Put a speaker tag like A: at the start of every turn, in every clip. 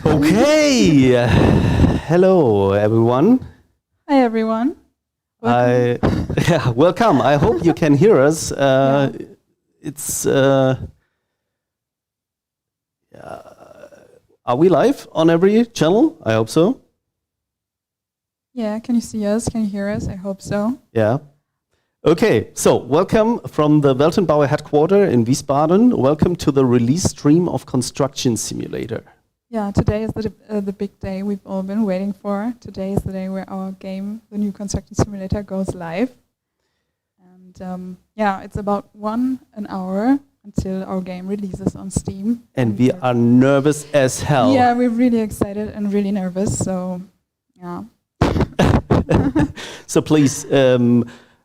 A: Okay. Hello, everyone.
B: Hi, everyone. Welcome.
A: Welcome. I hope you can hear us. It's. Are we live on every channel? I hope so.
B: Yeah, can you see us? Can you hear us? I hope so.
A: Yeah. Okay, so welcome from the Weltenbauer headquarters in Wiesbaden. Welcome to the release stream of Construction Simulator.
B: Yeah, today is the big day we've all been waiting for. Today is the day where our game, the new Construction Simulator, goes live. And it's about an hour until our game releases on Steam.
A: And we are nervous as hell.
B: Yeah, we're really excited and really nervous, so yeah.
A: So please,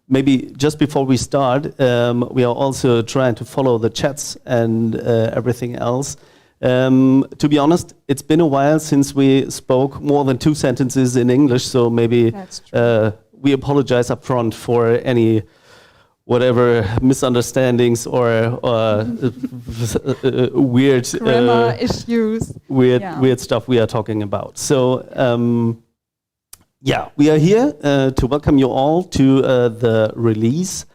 A: maybe just before we start, we are also trying to follow the chats and everything else. To be honest, it's been a while since we spoke more than 2 sentences in English, so maybe we apologize up front for any whatever misunderstandings or weird
B: grammar issues,
A: weird stuff we are talking about. So we are here to welcome you all to the release,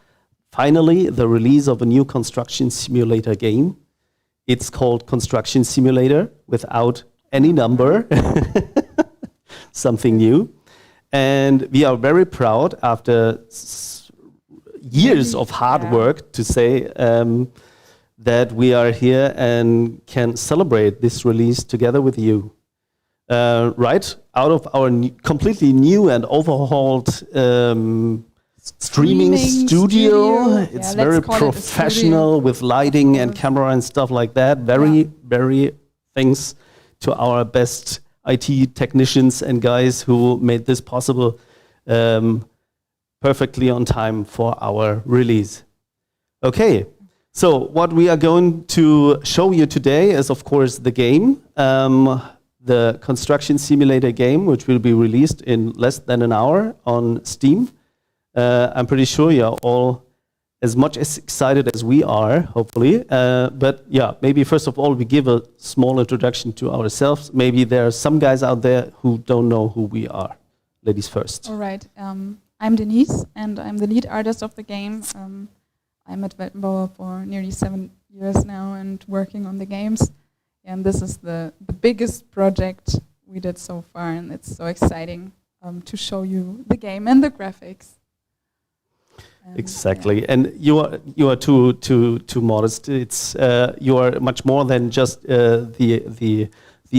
A: finally the release of a new construction simulator game. It's called Construction Simulator without any number, something new. And we are very proud after years of hard work to say that we are here and can celebrate this release together with you. Right out of our completely new and overhauled streaming studio. It's very professional with lighting and camera and stuff like that. Very thanks to our best IT technicians and guys who made this possible perfectly on time for our release. Okay, so what we are going to show you today is, of course, the game. The Construction Simulator game, which will be released in less than an hour on Steam. I'm pretty sure you're all as much as excited as we are, hopefully. But yeah, maybe first of all, we give a small introduction to ourselves. Maybe there are some guys out there who don't know who we are. Ladies first.
B: All right. I'm Denise, and I'm the lead artist of the game. I'm at Weltenbauer for nearly 7 years now and working on the games. And this is the biggest project we did so far, and it's so exciting to show you the game and the graphics.
A: Exactly, and you are too modest. It's you are much more than just the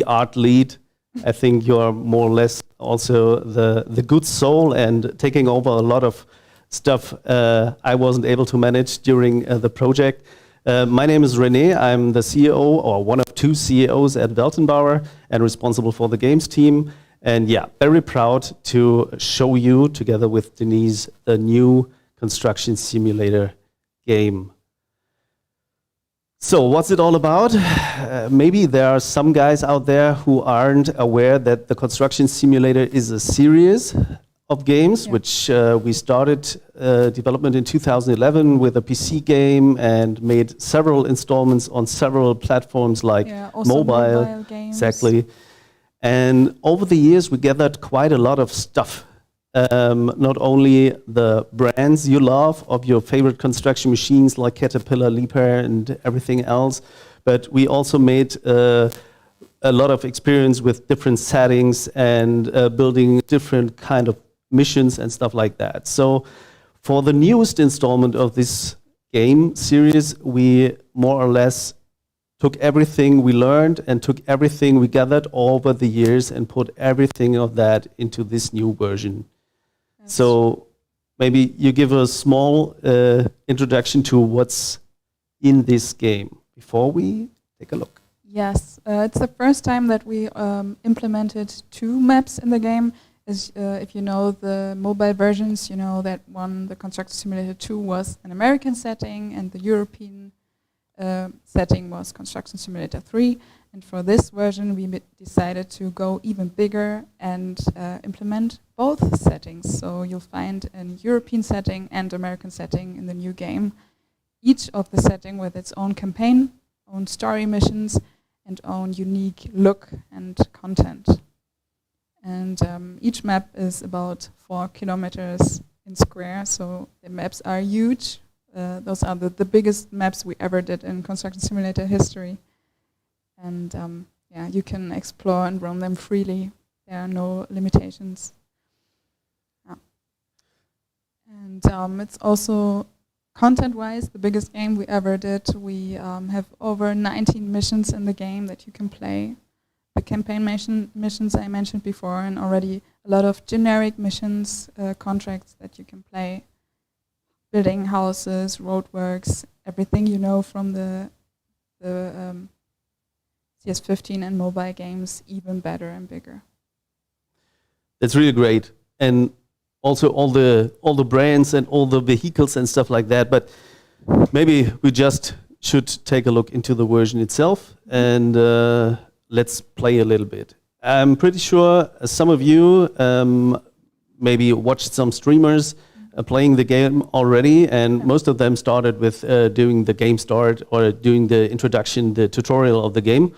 A: art lead. I think you are more or less also the good soul and taking over a lot of stuff I wasn't able to manage during the project. My name is René. I'm the CEO, or one of 2 CEOs at Weltenbauer, and responsible for the games team. And yeah, very proud to show you, together with Denise, the new Construction Simulator game. So what's it all about? Maybe there are some guys out there who aren't aware that the Construction Simulator is a series of games, which we started development in 2011 with a PC game and made several installments on several platforms like mobile games. Exactly. And over the years, we gathered quite a lot of stuff. Not only the brands you love of your favorite construction machines like Caterpillar, Liebherr, and everything else, but we also made a lot of experience with different settings and building different kind of missions and stuff like that. So for the newest installment of this game series, we more or less took everything we learned and took everything we gathered over the years and put everything of that into this new version. So maybe you give a small introduction to what's in this game before we take a look.
B: Yes, it's the first time that we implemented 2 maps in the game. If you know the mobile versions, you know that the Construction Simulator 2 was an American setting, and the European setting was Construction Simulator 3. And for this version, we decided to go even bigger and implement both settings. So you'll find a European setting and American setting in the new game. Each of the setting with its own campaign, own story missions, and own unique look and content. And each map is about 4 kilometers in square, so the maps are huge. Those are the biggest maps we ever did in Construction Simulator history. And yeah, you can explore and roam them freely. There are no limitations. Yeah. And it's also content-wise the biggest game we ever did. We have over 19 missions in the game that you can play. The campaign missions I mentioned before, and already a lot of generic missions, contracts that you can play. Building houses, roadworks, everything you know from the CS15 and mobile games, even better and bigger.
A: That's really great. And also all the brands and all the vehicles and stuff like that. But maybe we just should take a look into the version itself and let's play a little bit. I'm pretty sure some of you maybe watched some streamers playing the game already, and most of them started with doing the game start or doing the introduction, the tutorial of the game.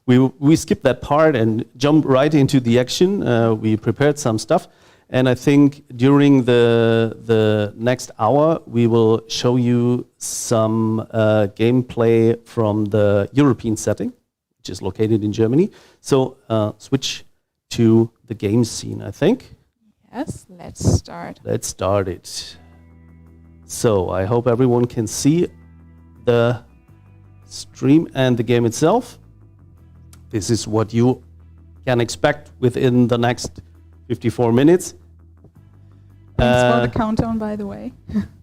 A: We skipped that part and jumped right into the action. We prepared some stuff, and I think during the next hour we will show you some gameplay from the European setting, which is located in Germany. So switch to the game scene, I think.
B: Yes, let's start.
A: Let's start it. So I hope everyone can see the stream and the game itself. This is what you can expect within the next 54 minutes.
B: Thanks for the countdown, by the way.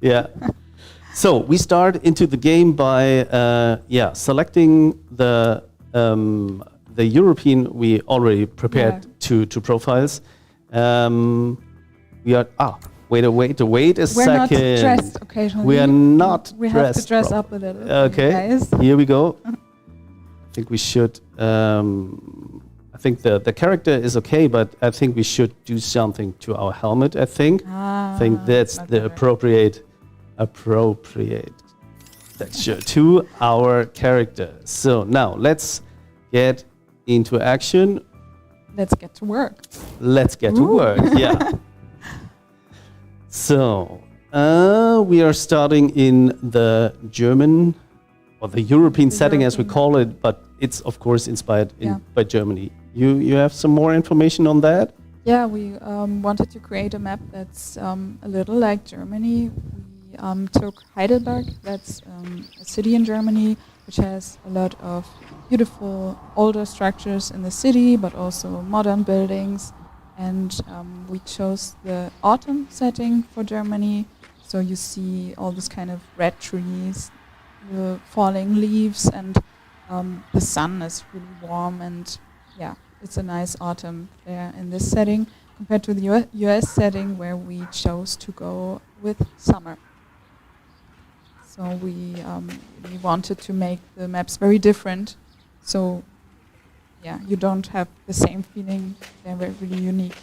A: Yeah. So we start into the game by selecting the European we already prepared to profiles. We are wait a second.
B: We're not dressed occasionally.
A: We are not
B: we
A: dressed.
B: have to dress up a little.
A: Okay,
B: guys.
A: here we go. I think we should. I think the character is okay, but I think we should do something to our helmet. I think that's the appropriate texture to our character. So now let's get into action.
B: Let's get to work.
A: Let's get to work, yeah. So, we are starting in the German, or the European setting as we call it, but it's of course inspired by Germany. You have some more information on that?
B: Yeah, we wanted to create a map that's a little like Germany. We took Heidelberg, that's a city in Germany, which has a lot of beautiful older structures in the city, but also modern buildings. And we chose the autumn setting for Germany. So you see all this kind of red trees, the falling leaves, and the sun is really warm. And yeah, it's a nice autumn there in this setting compared to the US setting where we chose to go with summer. So we wanted to make the maps very different. So, yeah, you don't have the same feeling. They're really unique.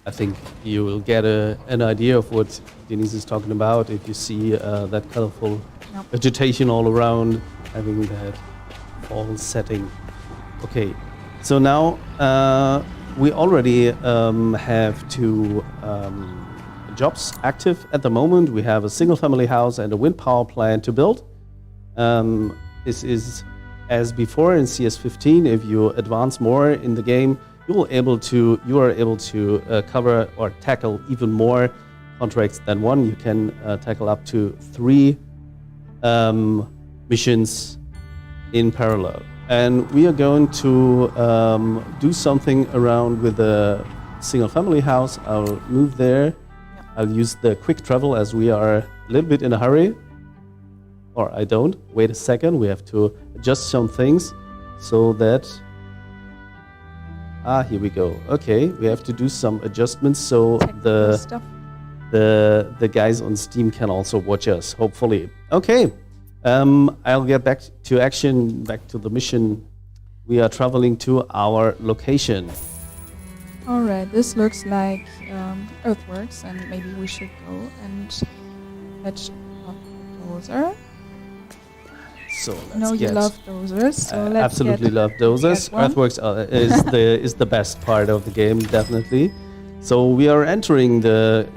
A: I think you will get an idea of what Denise is talking about if you see that colorful vegetation all around, having that fall setting. Okay, so now we already have two jobs active at the moment. We have a single-family house and a wind power plant to build. This is as before in CS15. If you advance more in the game, you are able to cover or tackle even more contracts than one. You can tackle up to 3 missions in parallel. And we are going to do something around with the single-family house. I'll move there. I'll use the quick travel as we are a little bit in a hurry. Or I don't. Wait a second. We have to adjust some things so that... here we go. Okay, we have to do some adjustments so the guys on Steam can also watch us, hopefully. Okay, I'll get back to action, back to the mission. We are traveling to our location.
B: All right, this looks like earthworks, and maybe we should go and fetch a bulldozer.
A: So let's
B: No, you
A: get.
B: love dozers, so
A: I
B: let's
A: absolutely
B: get
A: love dozers.
B: get one.
A: Earthworks is the best part of the game, definitely. So we are entering the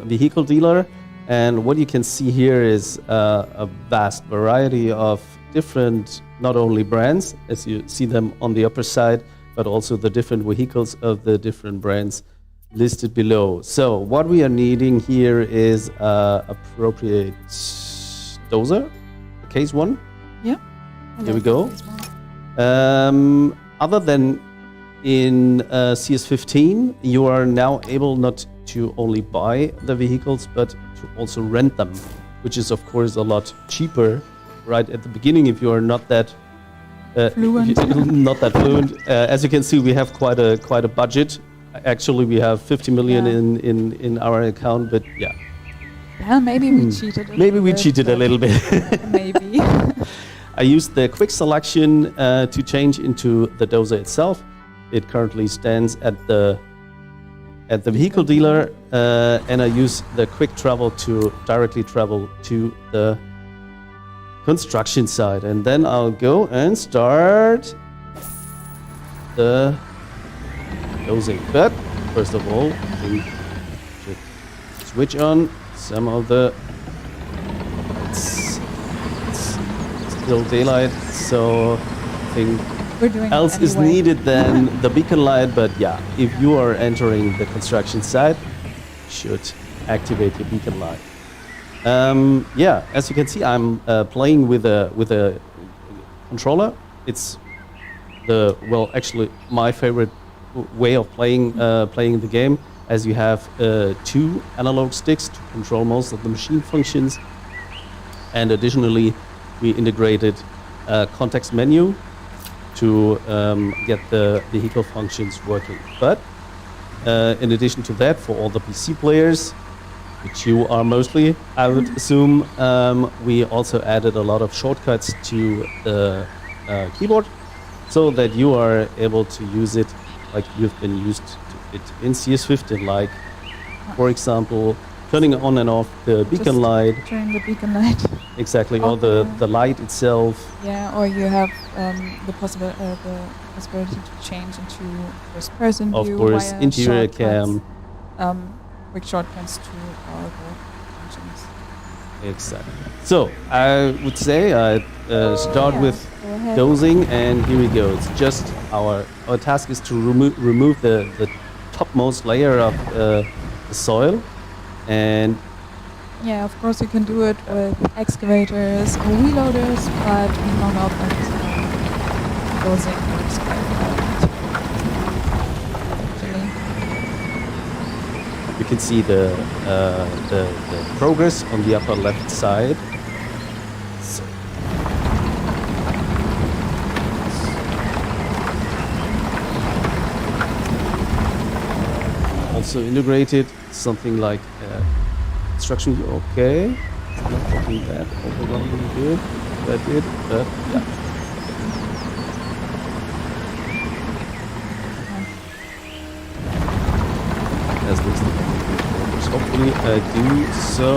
A: vehicle dealer, and what you can see here is a vast variety of different, not only brands, as you see them on the upper side, but also the different vehicles of the different brands listed below. So what we are needing here is appropriate dozer, case one.
B: Yeah.
A: Here we go. Other than in CS15, you are now able not to only buy the vehicles, but to also rent them, which is of course a lot cheaper right at the beginning if you are not that
B: Fluent.
A: not that fluent. As you can see, we have quite a budget. Actually, we have 50 million in our account, but yeah.
B: Yeah, maybe we cheated.
A: Maybe we cheated a little bit.
B: Maybe.
A: I used the quick selection to change into the dozer itself. It currently stands at the vehicle dealer, and I use the quick travel to directly travel to the construction site. And then I'll go and start the dozing. But first of all, we should switch on some of the. It's still daylight, so I think
B: We're doing
A: else
B: it
A: is
B: anyway.
A: needed than the beacon light. But yeah, if you are entering the construction site, you should activate your beacon light. Yeah, as you can see, I'm playing with a controller. It's actually my favorite way of playing the game, as you have 2 analog sticks to control most of the machine functions, and additionally, we integrated a context menu to get the vehicle functions working. But in addition to that, for all the PC players, which you are mostly, I would assume, we also added a lot of shortcuts to the keyboard, so that you are able to use it like you've been used to it in CS15, like, for example, turning on and off the beacon light.
B: Turn the beacon light.
A: Exactly, or the light itself.
B: Yeah, or you have the possibility to change into first person
A: Of
B: view
A: course,
B: via
A: interior
B: shortcuts.
A: cam.
B: Quick shortcuts to all the functions.
A: Exactly. So I would say I start with
B: Go ahead.
A: dozing, and here we go. It's just our task is to remove the topmost layer of the soil, and
B: Yeah, of course you can do it with excavators or wheel loaders, but we found out that dozing works quite well. Actually.
A: you can see the progress on the upper left side. So also integrated something like instruction. Okay, it's not looking that overwhelmingly good. That did, but yeah. As this works. Hopefully I do so.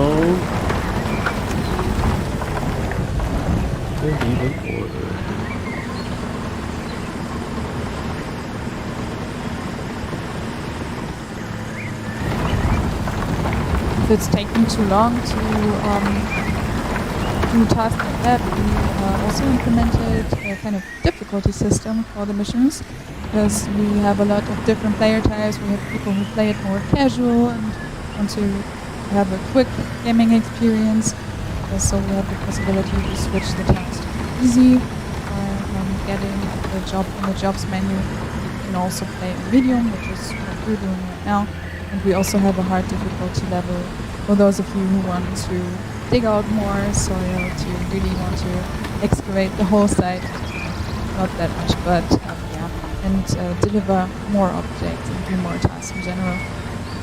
A: To leave in order.
B: If it's taking too long to do tasks like that, we also implemented a kind of difficulty system for the missions, because we have a lot of different player types. We have people who play it more casual and want to have a quick gaming experience. So we have the possibility to switch the task to easy, getting the job in the jobs menu. You can also play in medium, which is what we're doing right now. And we also have a hard difficulty level for those of you who want to dig out more soil, to really want to excavate the whole site. Not that much, but yeah, and deliver more objects and do more tasks in general.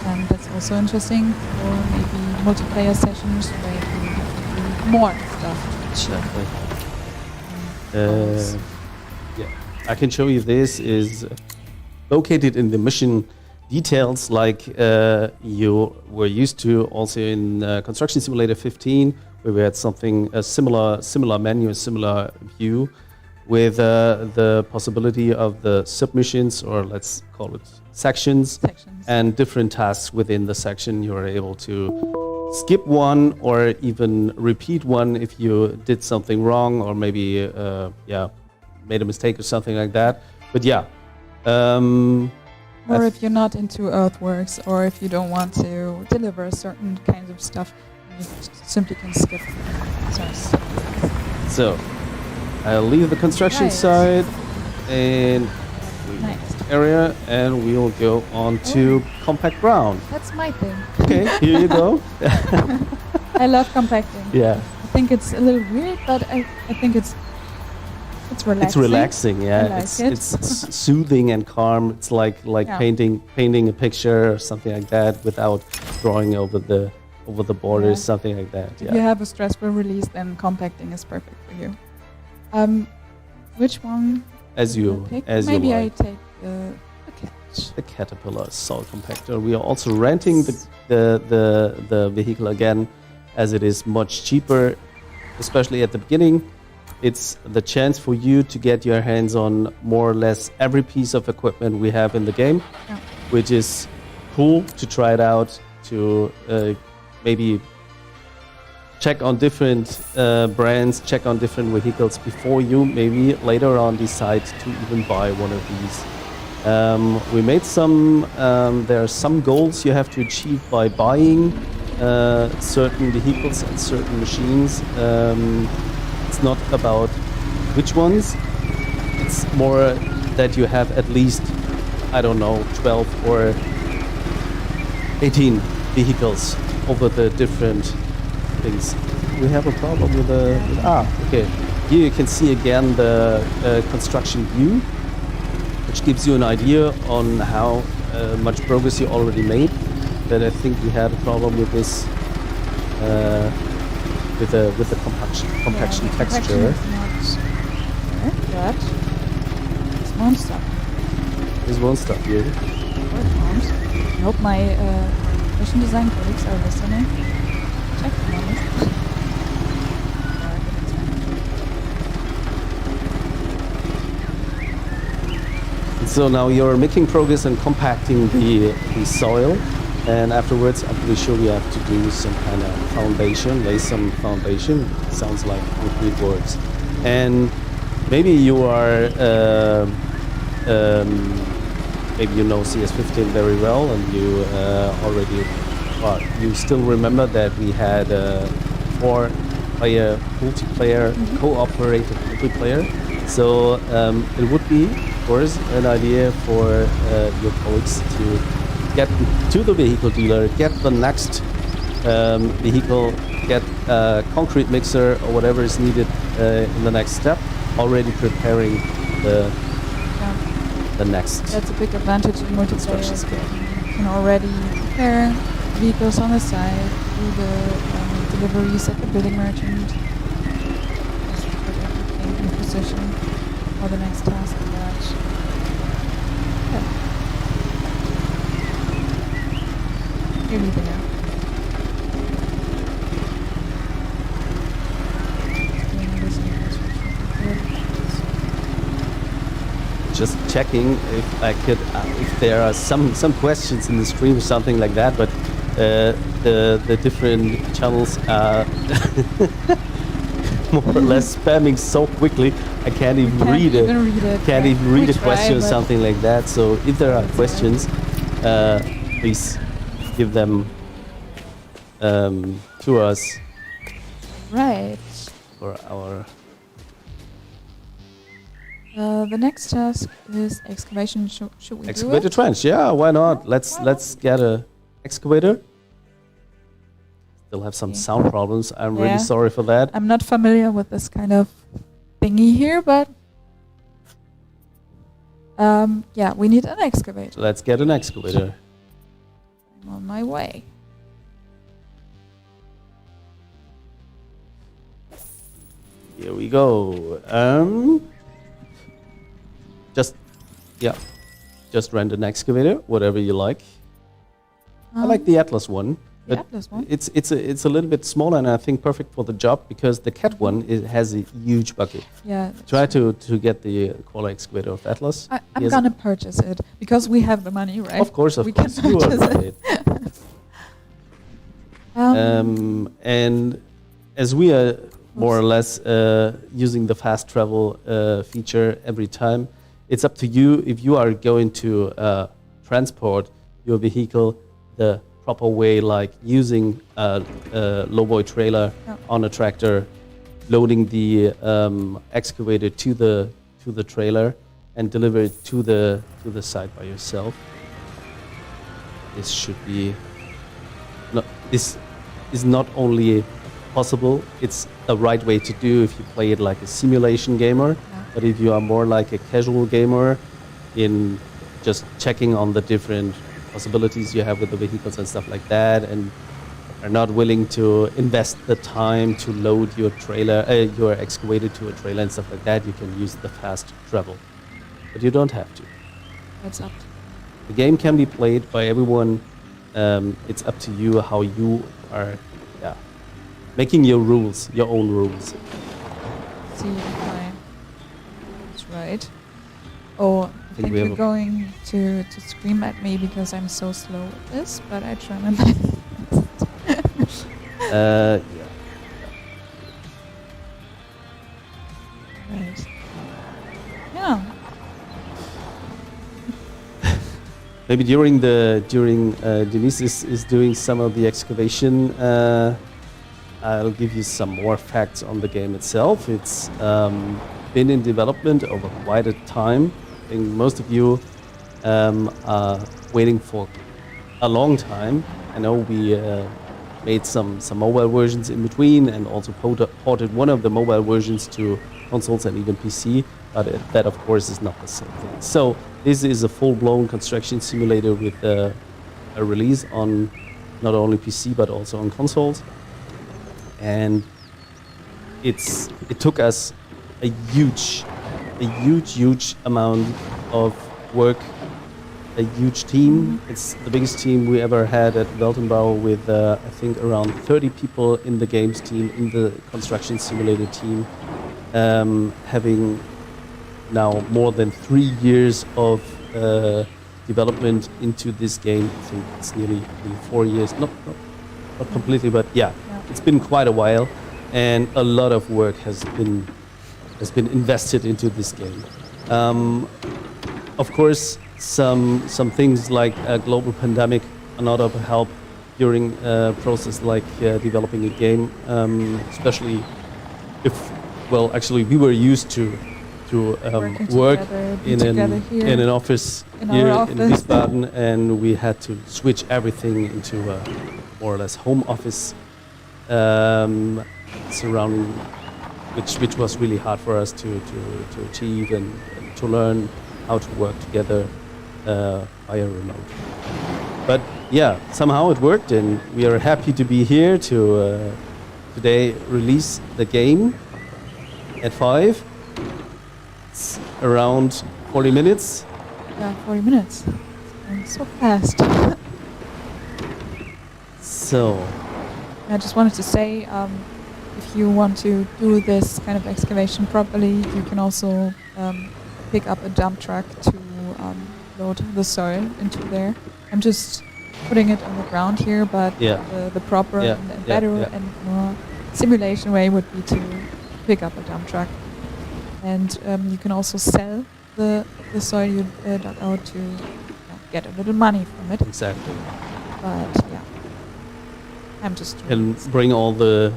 B: And that's also interesting for maybe multiplayer sessions where you have to do more stuff.
A: Exactly. Yeah, I can show you this is located in the mission details, like you were used to also in Construction Simulator 15, where we had a similar menu, a similar view, with the possibility of the submissions, or let's call it sections, and different tasks within the section. You are able to skip one or even repeat one if you did something wrong, or maybe made a mistake or something like that. But yeah.
B: Or if you're not into earthworks, or if you don't want to deliver certain kinds of stuff, you simply can skip.
A: So, I'll leave the construction side and area, and we'll go on to compact ground.
B: That's my thing.
A: Okay, here you go.
B: I love compacting.
A: Yeah.
B: I think it's a little weird, but I think it's relaxing.
A: It's relaxing, yeah.
B: I like
A: it's soothing and calm. It's like painting a picture or something like that without drawing over the borders, something like that.
B: If you have a stressful release, then compacting is perfect for you. Which one?
A: As you
B: Maybe
A: like.
B: I take
A: the Caterpillar soil compactor. We are also renting the vehicle again, as it is much cheaper, especially at the beginning. It's the chance for you to get your hands on more or less every piece of equipment we have in the game, which is cool to try it out, to maybe check on different brands, check on different vehicles before you maybe later on decide to even buy one of these. We made there are some goals you have to achieve by buying certain vehicles and certain machines. It's not about which ones, it's more that you have at least, 12 or 18 vehicles over the different things. We have a problem with okay. Here you can see again the construction view, which gives you an idea on how much progress you already made. But I think we had a problem with this, with the compaction texture.
B: This won't stop.
A: This won't stop here.
B: I hope my fashion design colleagues are listening. Check them on this.
A: So now you're making progress in compacting the soil, and afterwards I'm pretty sure we have to do some kind of foundation, lay some foundation. Sounds like concrete words. And maybe you are, maybe you know CS15 very well, and you you still remember that we had a 4-player multiplayer, cooperative multiplayer. So it would be, of course, an idea for your colleagues to get to the vehicle dealer, get the next vehicle, get a concrete mixer or whatever is needed in the next step, already preparing the next.
B: That's a big advantage in multiplayer. You can already prepare vehicles on the side, do the deliveries at the building merchant, just put everything in position for the next task and that. Nearly there.
A: Just checking if I could, if there are some questions in the stream or something like that, but the different channels are more or less spamming so quickly I can't even read it. Can't even read a question or something like that. So if there are questions, please give them to us.
B: Right.
A: For our.
B: The next task is excavation. Should we
A: Excavate
B: do
A: a trench? Yeah, why not? Let's get a excavator. Still have some sound problems. I'm really sorry for that.
B: I'm not familiar with this kind of thingy here, but yeah, we need an excavator.
A: Let's get an excavator.
B: I'm on my way.
A: Here we go. Just rent an excavator, whatever you like. I like the Atlas one.
B: The
A: But
B: Atlas one?
A: it's a little bit smaller, and I think perfect for the job because the cat one has a huge bucket.
B: Yeah.
A: Try to get the crawler excavator of Atlas.
B: I'm
A: Yes.
B: gonna purchase it because we have the money, right?
A: Of course,
B: we can
A: you are
B: purchase
A: right.
B: it.
A: And as we are more or less using the fast travel feature every time, it's up to you if you are going to transport your vehicle the proper way, like using a lowboy trailer
B: Yeah.
A: on a tractor, loading the excavator to the trailer, and deliver it to the site by yourself. This should be. This is not only possible, it's the right way to do if you play it like a simulation gamer.
B: Yeah.
A: But if you are more like a casual gamer in just checking on the different possibilities you have with the vehicles and stuff like that, and are not willing to invest the time to load your trailer, your excavator to a trailer and stuff like that, you can use the fast travel. But you don't have to.
B: That's up.
A: The game can be played by everyone. It's up to you how you are making your rules, your own rules.
B: See if it's right. Oh, I think
A: we have
B: you're going to scream at me because I'm so slow at this, but I try my best.
A: Yeah.
B: Right. Yeah.
A: Maybe during Denise is doing some of the excavation, I'll give you some more facts on the game itself. It's been in development over quite a time. I think most of you are waiting for a long time. I know we made some mobile versions in between, and also ported one of the mobile versions to consoles and even PC, but that of course is not the same thing. So this is a full-blown construction simulator with a release on not only PC but also on consoles. And it took us a huge amount of work, a huge team. It's the biggest team we ever had at Weltenbau, with I think around 30 people in the games team, in the construction simulator team, having now more than 3 years of development into this game. I think it's nearly 4 years, not completely, but yeah, it's been quite a while, and a lot of work has been invested into this game. Of course, some things like a global pandemic are not of help during a process like developing a game, especially if, well, actually we were used to work in an office here in Wiesbaden, and we had to switch everything into a more or less home office surrounding, which was really hard for us to achieve and to learn how to work together via remote. But yeah, somehow it worked, and we are happy to be here to today release the game at 5. It's around 40 minutes.
B: Yeah, 40 minutes. And so fast.
A: So
B: I just wanted to say, if you want to do this kind of excavation properly, you can also pick up a dump truck to load the soil into there. I'm just putting it on the ground here, but the proper and better and more simulation way would be to pick up a dump truck. And you can also sell the soil you dug out to get a little money from it.
A: exactly,
B: But yeah, I'm just
A: and bring all the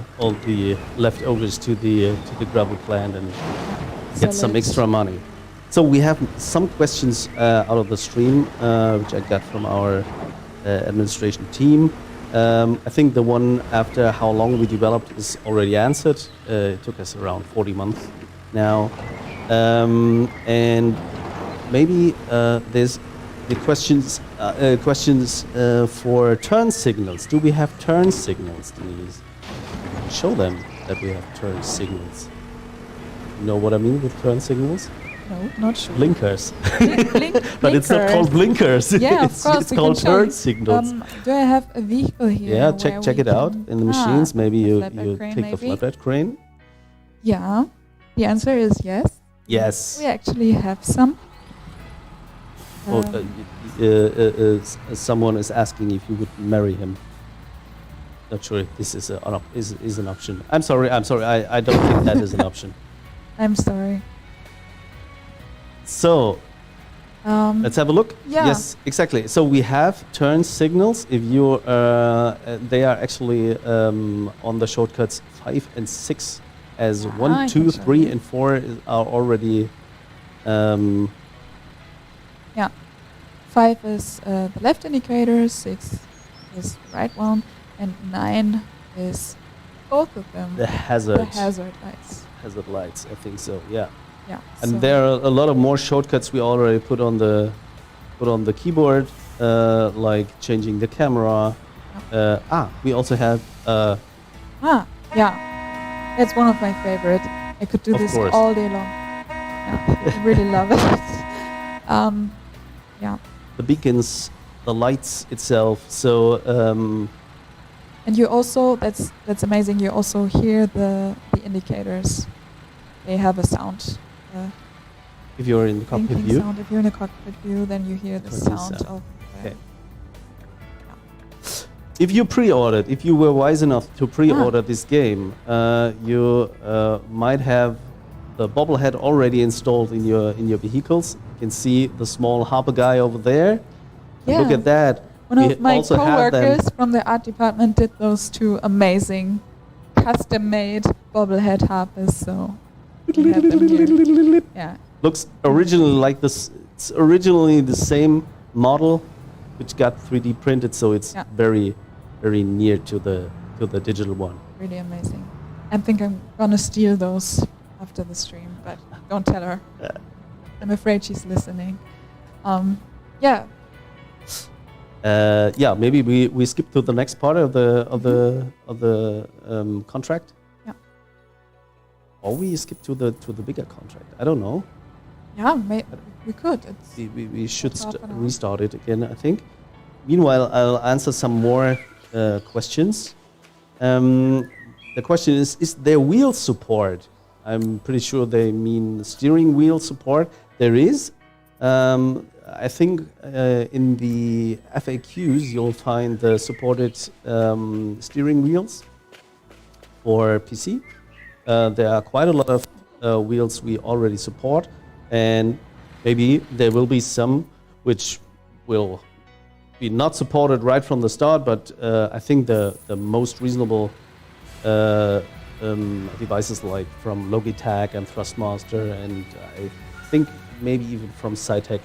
A: leftovers to the gravel plant and get some extra money. So we have some questions out of the stream, which I got from our administration team. I think the one after how long we developed is already answered. It took us around 40 months now. And maybe there's the questions for turn signals. Do we have turn signals, Denise? Show them that we have turn signals. You know what I mean with turn signals?
B: No, not sure.
A: Blinkers.
B: Blink,
A: But it's not called blinkers.
B: Yeah, of
A: it's,
B: course.
A: it's
B: we
A: called
B: can show you.
A: turn signals.
B: Do I have a vehicle here?
A: Yeah,
B: where
A: check
B: we
A: it out
B: can-
A: in the machines. Maybe
B: the
A: you
B: flatbed crane
A: take the
B: maybe?
A: flatbed crane.
B: Yeah. The answer is yes.
A: Yes.
B: We actually have some.
A: Oh,
B: Um,
A: someone is asking if you would marry him. Not sure if this is is an option. I'm sorry. I don't think that is an option.
B: I'm sorry.
A: So let's have a look.
B: Yeah.
A: Yes, exactly. So we have turn signals. If you, they are actually on the shortcuts 5 and 6, as
B: I
A: 1,
B: can
A: 2,
B: show
A: 3,
B: you.
A: and 4 are already.
B: Yeah. 5 is the left indicator, 6 is the right one, and 9 is both of them.
A: The hazard.
B: The hazard lights.
A: Hazard lights. I think so. Yeah.
B: Yeah.
A: And
B: so-
A: there are a lot of more shortcuts we already put on the keyboard, like changing the camera. We also have.
B: Yeah. That's one of my favorite. I could do
A: Of
B: this
A: course.
B: all day long. Yeah, I really love it. Yeah.
A: The beacons, the lights itself. So
B: And you also, that's amazing, you also hear the indicators. They have a sound.
A: if you're in the cockpit
B: Blinking
A: view,
B: sound. If you're in a cockpit view, then you hear the
A: Blinking
B: sound
A: sound.
B: of.
A: Okay. If you pre-ordered, if you were wise enough to pre-order this game, you might have the bobblehead already installed in your vehicles. You can see the small harbor guy over there.
B: Yeah.
A: Look at that.
B: One
A: We
B: of my
A: also have them-
B: coworkers from the art department did those two amazing, custom-made bobblehead harpers. So we have them here. Yeah.
A: Looks originally like this. It's originally the same model, which got 3D printed, so it's
B: Yeah.
A: very, very near to the digital one.
B: Really amazing. I think I'm gonna steal those after the stream, but don't tell her. I'm afraid she's listening. Yeah.
A: Maybe we skip to the next part of the contract.
B: Yeah.
A: Or we skip to the bigger contract. I don't know.
B: Yeah, we could. It's
A: We should
B: Half an hour.
A: restart it again, I think. Meanwhile, I'll answer some more questions. The question is there wheel support? I'm pretty sure they mean steering wheel support. There is. I think in the FAQs you'll find the supported steering wheels for PC. There are quite a lot of wheels we already support, and maybe there will be some which will be not supported right from the start, but I think the most reasonable devices like from Logitech and Thrustmaster, and I think maybe even from Cytec,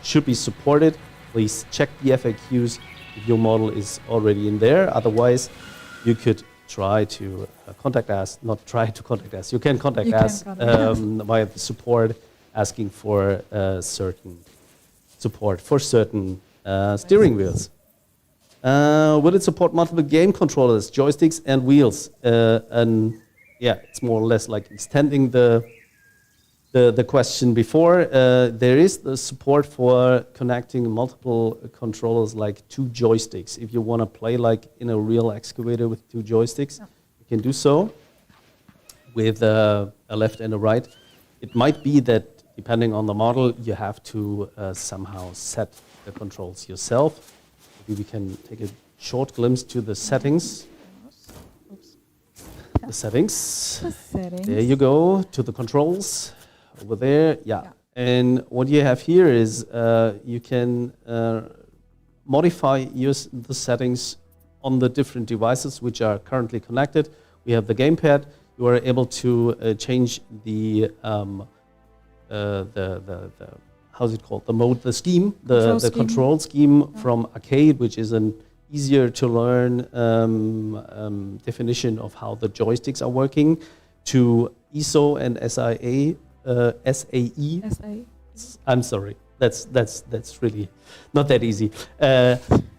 A: should be supported. Please check the FAQs if your model is already in there. Otherwise, you could try to contact us. Not try to contact us. You can contact
B: You can
A: us
B: contact us.
A: via the support, asking for certain support for certain steering wheels. Will it support multiple game controllers, joysticks, and wheels? And yeah, it's more or less like extending the question before. There is the support for connecting multiple controllers, like 2 joysticks. If you want to play like in a real excavator with 2 joysticks, you can do so with a left and a right. It might be that depending on the model, you have to somehow set the controls yourself. Maybe we can take a short glimpse to the settings.
B: Oops.
A: The settings.
B: The settings.
A: There you go, to the controls over there. Yeah.
B: Yeah.
A: And what you have here is you can modify the settings on the different devices which are currently connected. We have the gamepad. You are able to change the how's it called? The mode, the scheme, the control scheme from arcade, which is an easier to learn definition of how the joysticks are working, to ISO and SAE.
B: SA.
A: I'm sorry, that's really not that easy.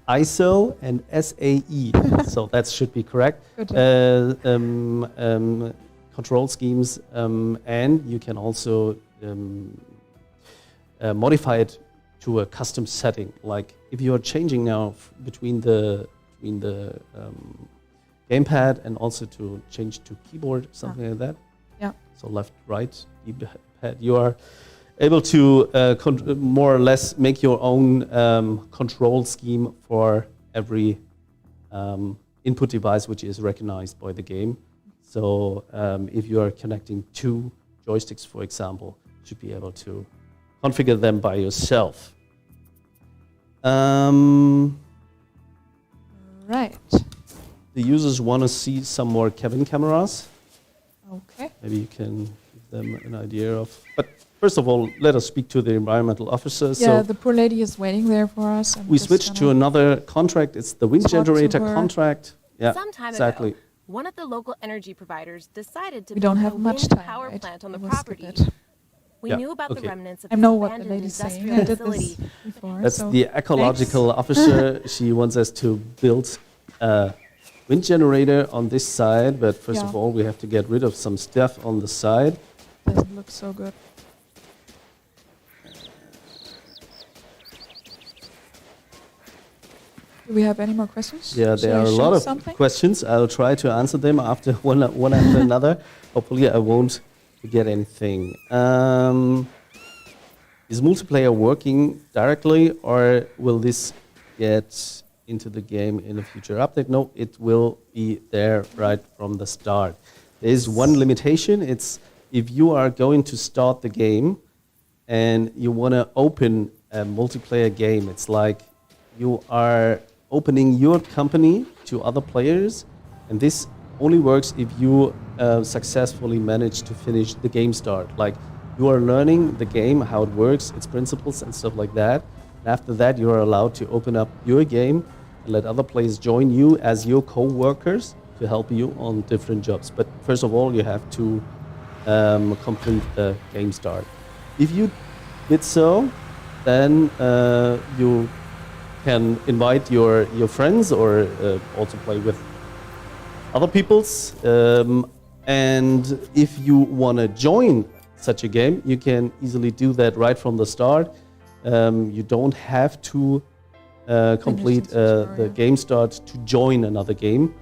A: ISO and SAE, so that should be correct.
B: Good job.
A: Control schemes, and you can also modify it to a custom setting. Like if you are changing now between the gamepad and also to change to keyboard, something like that.
B: Yeah.
A: So left, right, D-pad. You are able to more or less make your own control scheme for every input device which is recognized by the game. So if you are connecting 2 joysticks, for example, you should be able to configure them by yourself.
B: Right.
A: The users want to see some more cabin cameras.
B: Okay.
A: Maybe you can give them an idea of. But first of all, let us speak to the environmental officer.
B: Yeah,
A: So
B: the poor lady is waiting there for us.
A: we switched to another contract. It's the wind
B: talk to
A: generator
B: her.
A: contract. Yeah,
C: Some time
A: exactly.
C: ago, one of the local energy providers decided to
B: We don't
C: build
B: have
C: a
B: much
C: wind
B: time.
C: power
B: Right?
C: plant on the
B: We'll skip
C: property.
B: it.
C: We
A: Yeah,
C: knew about
A: okay.
C: the remnants of
B: I
C: this
B: know what the
C: abandoned
B: lady's saying.
C: industrial
B: I did
C: facility.
B: this before.
A: That's
B: so
A: the ecological officer. She wants us to build a wind generator on this side, but first of
B: Yeah.
A: all, we have to get rid of some stuff on the side.
B: Doesn't look so good. Do we have any more questions?
A: Yeah,
B: Should
A: there
B: I
A: are a
B: show
A: lot of
B: something?
A: questions. I'll try to answer them after one after another. Hopefully, I won't forget anything. Is multiplayer working directly, or will this get into the game in a future update? No, it will be there right from the start. There is one limitation. It's if you are going to start the game and you want to open a multiplayer game, it's like you are opening your company to other players, and this only works if you successfully manage to finish the game start. Like you are learning the game, how it works, its principles and stuff like that. And after that, you are allowed to open up your game and let other players join you as your co-workers to help you on different jobs. But first of all, you have to complete the game start. If you did so, then you can invite your friends or also play with other people's. And if you want to join such a game, you can easily do that right from the start. You don't have to complete the
B: tutorial.
A: game start to join another game.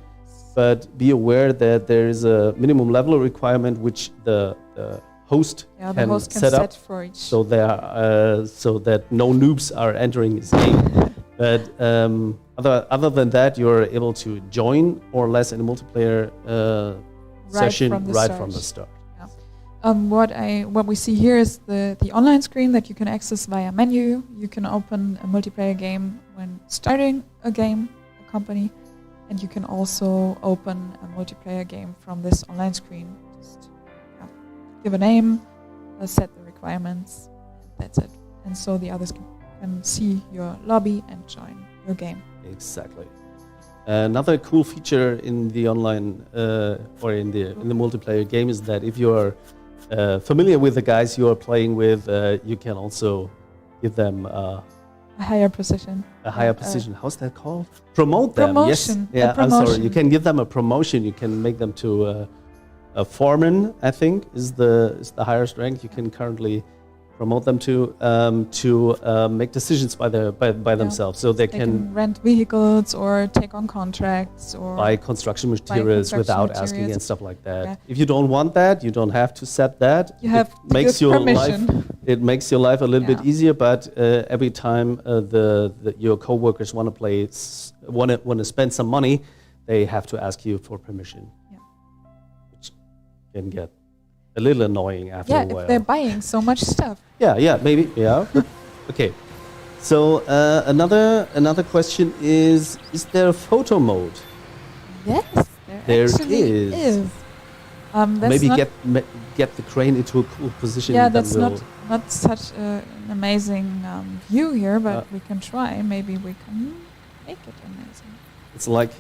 A: But be aware that there is a minimum level requirement which the host
B: Yeah, the
A: can
B: host can
A: set up.
B: for each.
A: So so that no noobs are entering his game. But other than that, you're able to join more or less in a multiplayer session right from the start.
B: What we see here is the online screen that you can access via menu. You can open a multiplayer game when starting a company, and you can also open a multiplayer game from this online screen. Just give a name, set the requirements, that's it. And so the others can see your lobby and join your game.
A: Exactly. Another cool feature in the online or in the multiplayer game is that if you are familiar with the guys you are playing with, you can also give them
B: a higher position.
A: A higher position. How's that called? Promote them.
B: Promotion.
A: Yes. Yeah.
B: Promotion.
A: I'm sorry. You can give them a promotion. You can make them to a foreman. I think is the highest rank you can currently promote them to make decisions by themselves. So they can
B: rent vehicles or take on contracts or
A: buy construction materials without asking and stuff like that.
B: Yeah.
A: If you don't want that, you don't have to set that.
B: You have
A: it makes your
B: permission.
A: It makes your life a little bit easier. But every time your coworkers want to spend some money, they have to ask you for permission, which can get a little annoying after a while.
B: If they're buying so much stuff.
A: Maybe. But, okay. So another question is there a photo mode?
B: Yes,
A: There
B: actually
A: is.
B: That's
A: Maybe
B: not,
A: get the crane into a cool position.
B: Yeah,
A: that
B: that's
A: will
B: not such an amazing view here, but we can try. Maybe we can make it amazing.
A: It's like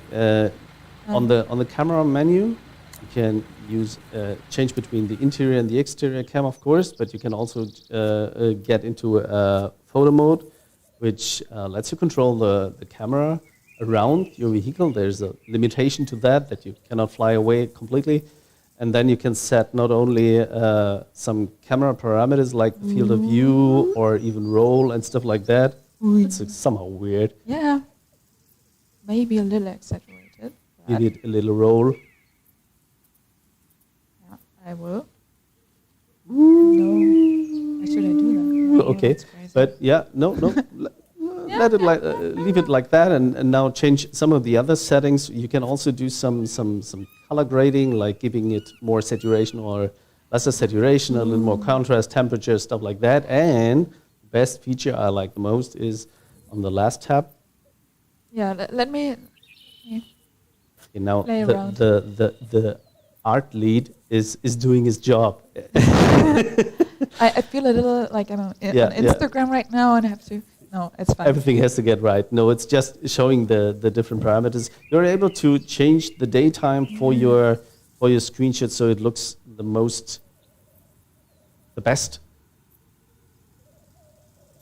A: on the camera menu, you can use change between the interior and the exterior cam, of course, but you can also get into photo mode, which lets you control the camera around your vehicle. There's a limitation to that you cannot fly away completely. And then you can set not only some camera parameters like field of view or even roll and stuff like that. It's somehow weird.
B: Yeah. Maybe a little exaggerated.
A: You need a little roll.
B: Yeah, I will. No. Why should I do that? Oh,
A: Okay,
B: that's crazy.
A: but yeah, no. Let it leave it like that, and now change some of the other settings. You can also do some color grading, like giving it more saturation or lesser saturation, a little more contrast, temperature, stuff like that. And the best feature I like the most is on the last tab.
B: Yeah, let me.
A: Okay, now
B: Play around.
A: the art lead is doing his job.
B: I feel a little like I'm on Instagram right now and I have to. No, it's fine.
A: Everything has to get right. No, it's just showing the different parameters. You're able to change the daytime for your screenshot so it looks the best.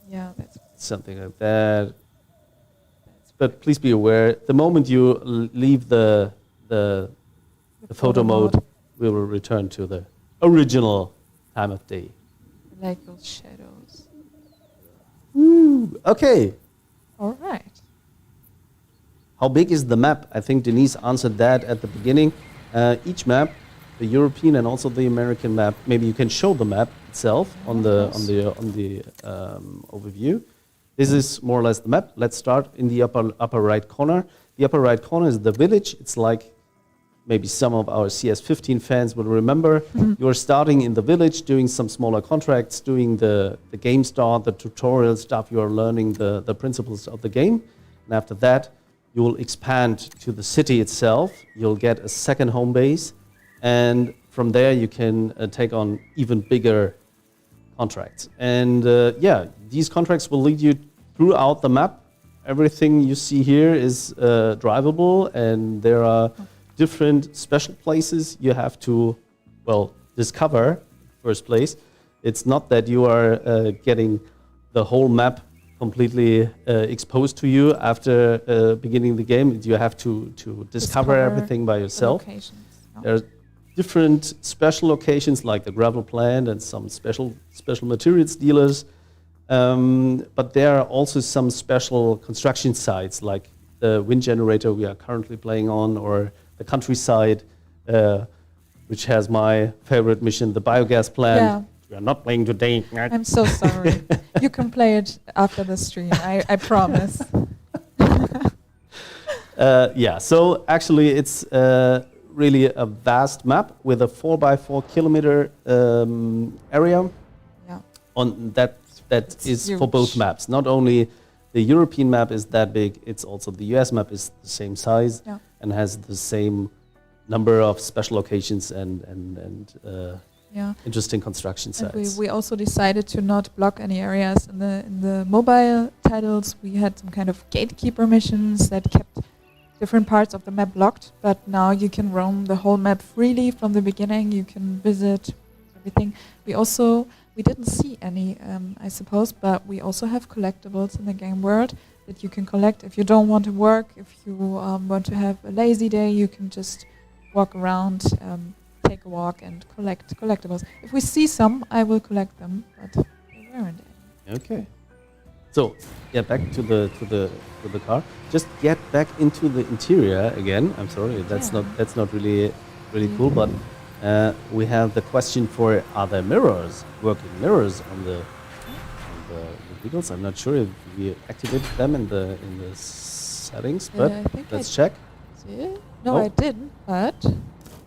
B: Yeah, that's
A: Something like that. But please be aware, the moment you leave the photo mode, we will return to the original time of day.
B: I like those shadows.
A: Okay.
B: All right.
A: How big is the map? I think Denise answered that at the beginning. Each map, the European and also the American map, maybe you can show the map itself on the overview. This is more or less the map. Let's start in the upper right corner. The upper right corner is the village. It's like maybe some of our CS15 fans will remember. You're starting in the village, doing some smaller contracts, doing the game start, the tutorial stuff. You're learning the principles of the game. And after that, you will expand to the city itself. You'll get a second home base. And from there, you can take on even bigger contracts. And these contracts will lead you throughout the map. Everything you see here is drivable, and there are different special places you have to, discover first place. It's not that you are getting the whole map completely exposed to you after beginning the game. You have to discover everything by yourself. There are different special locations like the gravel plant and some special materials dealers. But there are also some special construction sites like the wind generator we are currently playing on, or the countryside, which has my favorite mission, the biogas plant.
B: Yeah.
A: We are not playing today.
B: I'm so sorry. You can play it after the stream, I promise.
A: So actually it's really a vast map with a 4x4 kilometer area.
B: Yeah.
A: On that is
B: huge.
A: for both maps. Not only the European map is that big, it's also the US map is the same size and has the same number of special locations and interesting construction sites.
B: And we also decided to not block any areas in the mobile titles. We had some kind of gatekeeper missions that kept different parts of the map blocked, but now you can roam the whole map freely from the beginning. You can visit everything. We didn't see any, I suppose, but we also have collectibles in the game world that you can collect. If you don't want to work, if you want to have a lazy day, you can just walk around, take a walk and collect collectibles. If we see some, I will collect them, but there weren't any.
A: Okay. So get back to the car. Just get back into the interior again. I'm sorry, that's not really cool, but we have the question for, are there working mirrors on the vehicles? I'm not sure if we activated them in the settings, but let's check.
B: No, I didn't, but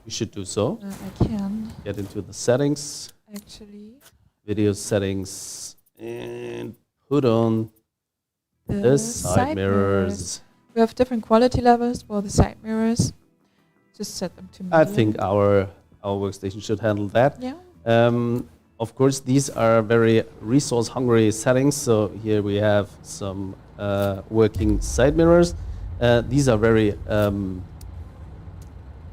A: you should do so.
B: I can.
A: Get into the settings.
B: Actually.
A: Video settings and put on the side mirrors.
B: We have different quality levels for the side mirrors. Just set them to medium.
A: I think our workstation should handle that.
B: Yeah.
A: Of course, these are very resource-hungry settings. So here we have some working side mirrors. These are very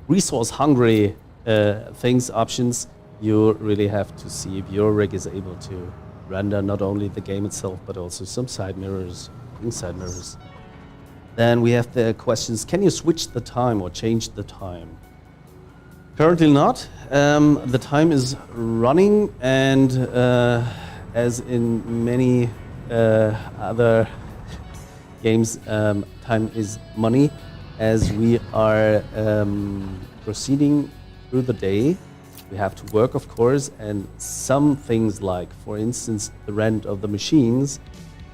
A: resource-hungry options. You really have to see if your rig is able to render not only the game itself, but also some side mirrors, inside mirrors. Then we have the questions, can you switch the time or change the time? Currently not. The time is running, and as in many other games, time is money. As we are proceeding through the day, we have to work, of course, and some things like, for instance, the rent of the machines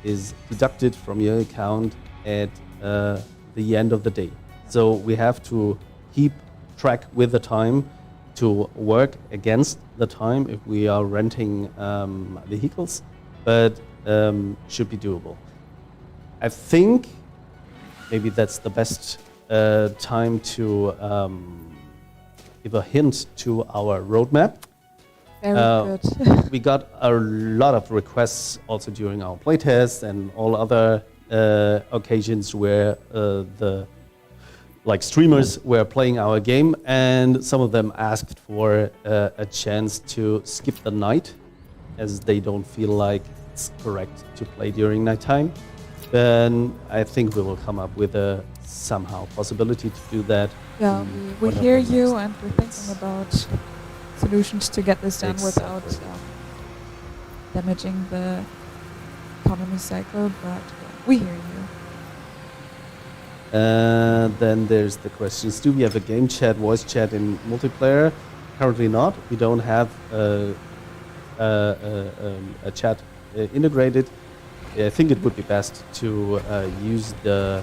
A: is deducted from your account at the end of the day. So we have to keep track with the time to work against the time if we are renting vehicles, but should be doable. I think maybe that's the best time to give a hint to our roadmap.
B: Very good.
A: We got a lot of requests also during our playtest and all other occasions where the streamers were playing our game, and some of them asked for a chance to skip the night, as they don't feel like it's correct to play during nighttime. Then I think we will come up with a somehow possibility to do that.
B: Yeah, we
A: One of
B: hear
A: the
B: you,
A: next
B: and we're thinking about solutions to get this done without
A: Exactly.
B: damaging the economy cycle, but we hear you.
A: Then there's the questions. Do we have a game chat, voice chat in multiplayer? Currently not. We don't have a chat integrated. I think it would be best to use the,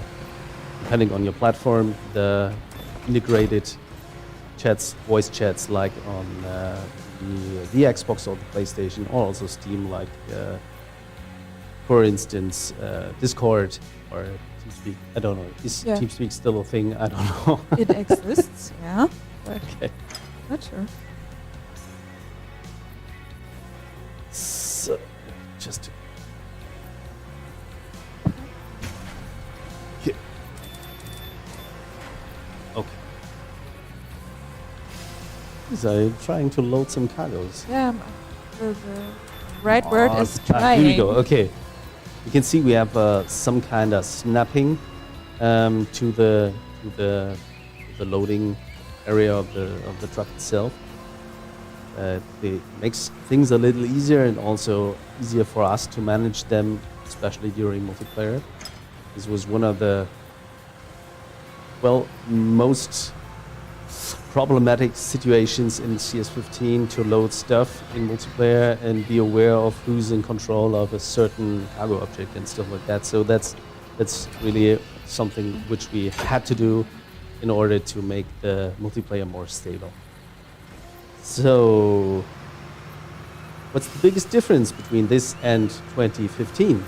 A: depending on your platform, the integrated chats, voice chats, like on the Xbox or the PlayStation, or also Steam, like for instance Discord or TeamSpeak. I don't know. Is TeamSpeak still a thing? I don't know.
B: It exists, yeah, but
A: Okay.
B: not sure.
A: So, just here. Okay. Is I trying to load some cargoes?
B: Yeah, the right word is
A: Here
B: trying.
A: we go. Okay. You can see we have some kind of snapping to the loading area of the truck itself. It makes things a little easier, and also easier for us to manage them, especially during multiplayer. This was one of the most problematic situations in CS15, to load stuff in multiplayer and be aware of who's in control of a certain cargo object and stuff like that. So that's really something which we had to do in order to make the multiplayer more stable. So what's the biggest difference between this and 2015?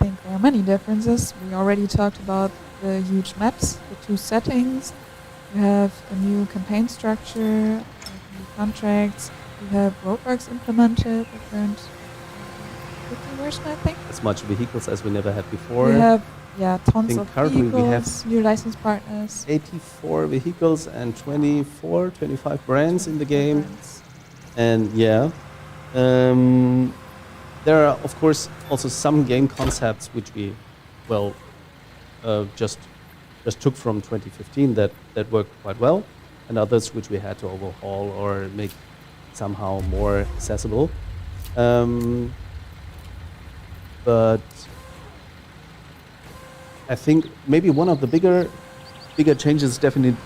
B: I think there are many differences. We already talked about the huge maps, the two settings. You have a new campaign structure, you have new contracts, you have roadworks implemented, the current 50 version, I think.
A: As much vehicles as we never had before.
B: We have tons
A: think
B: of
A: currently we have
B: vehicles, new license partners.
A: 84 vehicles and 25 brands in the game.
B: Brands.
A: And there are of course also some game concepts which we just took from 2015 that worked quite well, and others which we had to overhaul or make somehow more accessible. But I think maybe one of the bigger changes definitively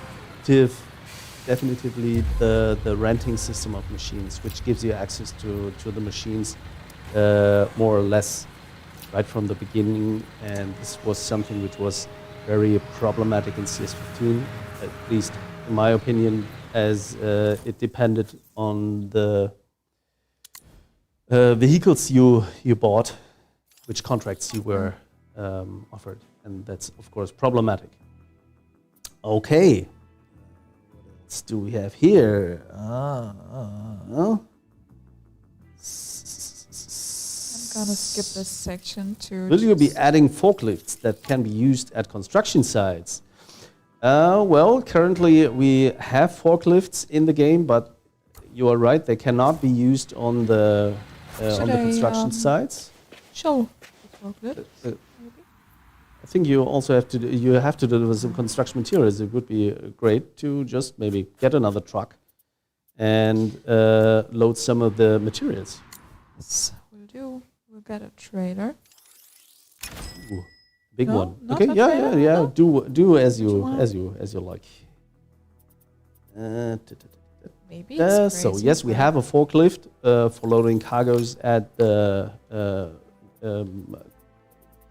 A: the renting system of machines, which gives you access to the machines more or less right from the beginning. And this was something which was very problematic in CS15, at least in my opinion, as it depended on the vehicles you bought, which contracts you were offered, and that's of course problematic. Okay, what else do we have here?
B: I'm gonna skip this section to.
A: Will you be adding forklifts that can be used at construction sites? Well, currently we have forklifts in the game, but you are right, they cannot be used on the construction sites.
B: Show the forklift.
A: I think you also have to deliver some construction materials. It would be great to just maybe get another truck and load some of the materials.
B: Yes, we'll do. We'll get a trailer.
A: Ooh, big
B: No,
A: one.
B: not
A: Okay,
B: a
A: yeah,
B: trailer?
A: yeah.
B: No?
A: Do as
B: What you
A: you
B: want?
A: as you like.
B: Maybe it's
A: So
B: crazy,
A: yes, we
B: but
A: have a forklift for loading cargoes at the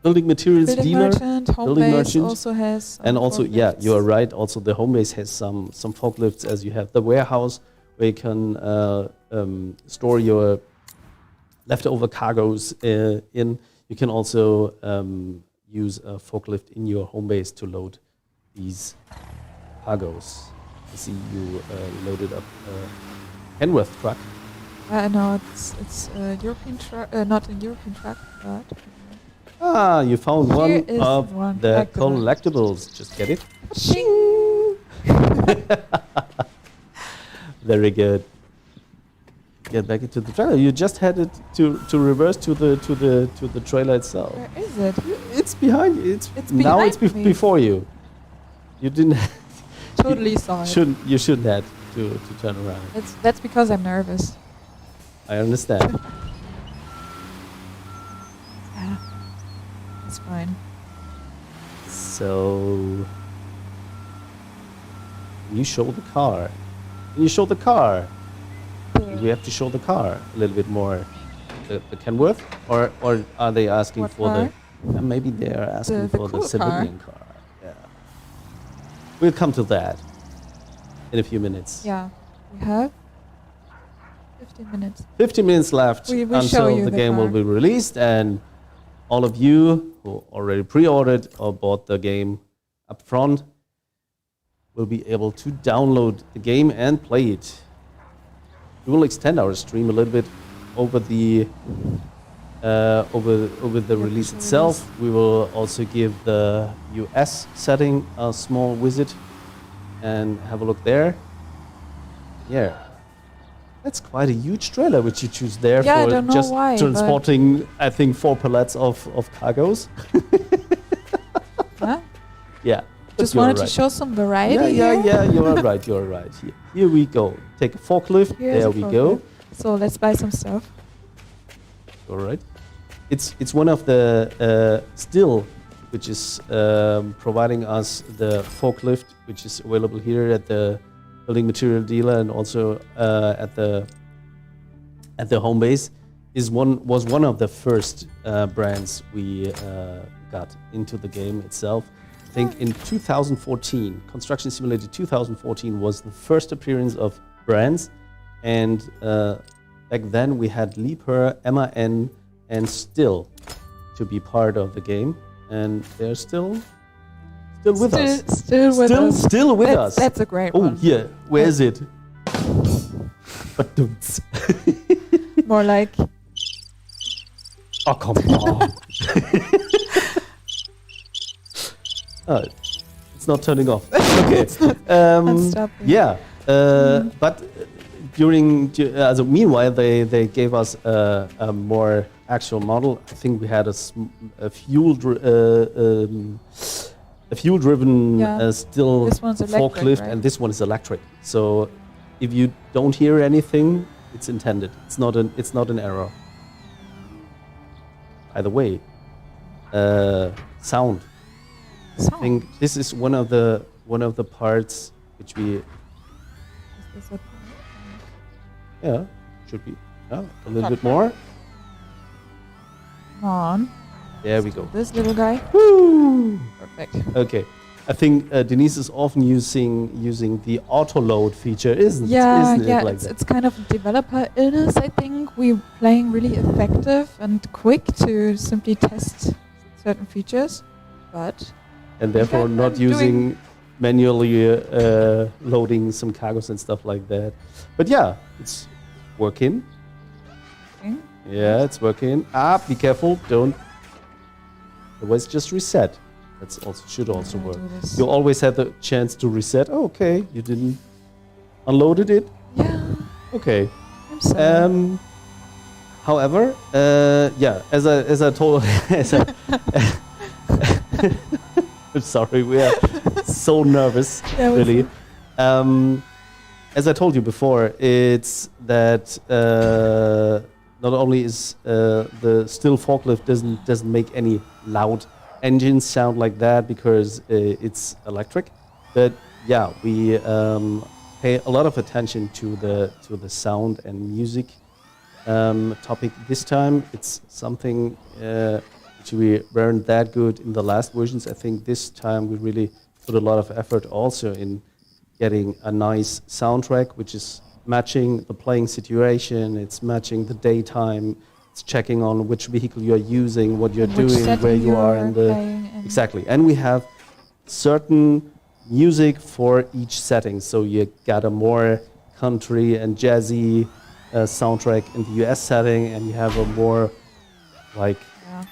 A: building materials
B: building
A: dealer.
B: merchant, home
A: building
B: base
A: merchant,
B: also has.
A: And also, yeah,
B: forklifts.
A: you are right. Also, the home base has some forklifts, as you have the warehouse where you can store your leftover cargoes in. You can also use a forklift in your home base to load these cargoes. I see you loaded up a Kenworth truck.
B: I know it's a European truck, not a European truck, but
A: Ah, you found
B: Here
A: one
B: is
A: of
B: one
A: the
B: collectible.
A: collectibles. Just get it.
B: Shing!
A: Very good. Get back into the trailer. You just had it to reverse to the trailer itself.
B: Where is it?
A: It's behind you. It's now
B: behind
A: it's
B: me.
A: before you. You didn't.
B: Totally saw it.
A: You shouldn't have to turn around.
B: That's because I'm nervous.
A: I understand.
B: Yeah, it's fine.
A: So you show the car. You show the car. We have to show the car a little bit more. The Kenworth, or are they asking
B: What
A: for
B: car?
A: the? Maybe they are asking
B: The
A: for the
B: cool car.
A: civilian car. Yeah. We'll come to that in a few minutes.
B: Yeah, we have 15 minutes.
A: 15 minutes left
B: We will show
A: until
B: you
A: the
B: the
A: game will
B: car.
A: be released, and all of you who already pre-ordered or bought the game up front will be able to download the game and play it. We will extend our stream a little bit over the release itself. We will also give the US setting a small visit and have a look there. Yeah, that's quite a huge trailer which you choose there
B: Yeah, I
A: for
B: don't know
A: just
B: why, but-
A: transporting, I think, 4 pallets of cargoes.
B: Huh?
A: Yeah. but
B: Just
A: you're
B: wanted to
A: right.
B: show some variety.
A: Yeah,
B: here.
A: you are right. You are right. Here we go. Take a forklift.
B: Here's
A: There
B: a
A: we go.
B: forklift. So let's buy some stuff.
A: All right. It's one of the still, which is providing us the forklift, which is available here at the building material dealer and also at the home base. Was one of the first brands we got into the game itself. I think in 2014, Construction Simulator 2014 was the first appearance of brands, and back then we had Leaper, MAN, and Still to be part of the game, and they're still with us.
B: Still with us.
A: Still with us.
B: That's a great
A: Oh,
B: one.
A: here. Where is it? But don't.
B: More like
A: Oh, come on. Oh, it's not turning off. Okay.
B: Unstopping.
A: Yeah. But meanwhile, they gave us a more actual model. I think we had a fuel-driven
B: Yeah.
A: still
B: This one's electric,
A: forklift,
B: right?
A: and this one is electric. So if you don't hear anything, it's intended. It's not an error. By the way, sound. I think this is one of the parts which we
B: Is this a-
A: should be a little bit more.
B: Come on.
A: There we go.
B: This little guy.
A: Woo!
B: Perfect.
A: Okay, I think Denise is often using the auto load feature, isn't
B: Yeah,
A: it?
B: yeah.
A: Like
B: It's,
A: that?
B: it's kind of developer illness, I think. We're playing really effective and quick to simply test certain features, but
A: And therefore
B: I'm
A: not
B: doing-
A: using manually loading some cargos and stuff like that. But yeah, it's working.
B: Okay.
A: Yeah, it's working. Be careful, don't. Otherwise, just reset. Should also
B: I'm gonna
A: work.
B: do this.
A: You always have the chance to reset. Oh, okay, you didn't unloaded it.
B: Yeah,
A: Okay.
B: I'm sorry.
A: However, yeah, as I told, as I Sorry, we are so nervous,
B: Yeah, we
A: really. As I told you before, it's that not only is the still forklift doesn't make any loud engine sound like that because it's electric, but yeah, we pay a lot of attention to the sound and music topic this time. It's something which we weren't that good in the last versions. I think this time we really put a lot of effort also in getting a nice soundtrack, which is matching the playing situation, it's matching the daytime, it's checking on which vehicle you're using, what you're
B: And which
A: doing,
B: setting
A: where you are
B: you're
A: in the...
B: playing and-
A: Exactly. And we have certain music for each setting. So you got a more country and jazzy soundtrack in the US setting, and you have a more like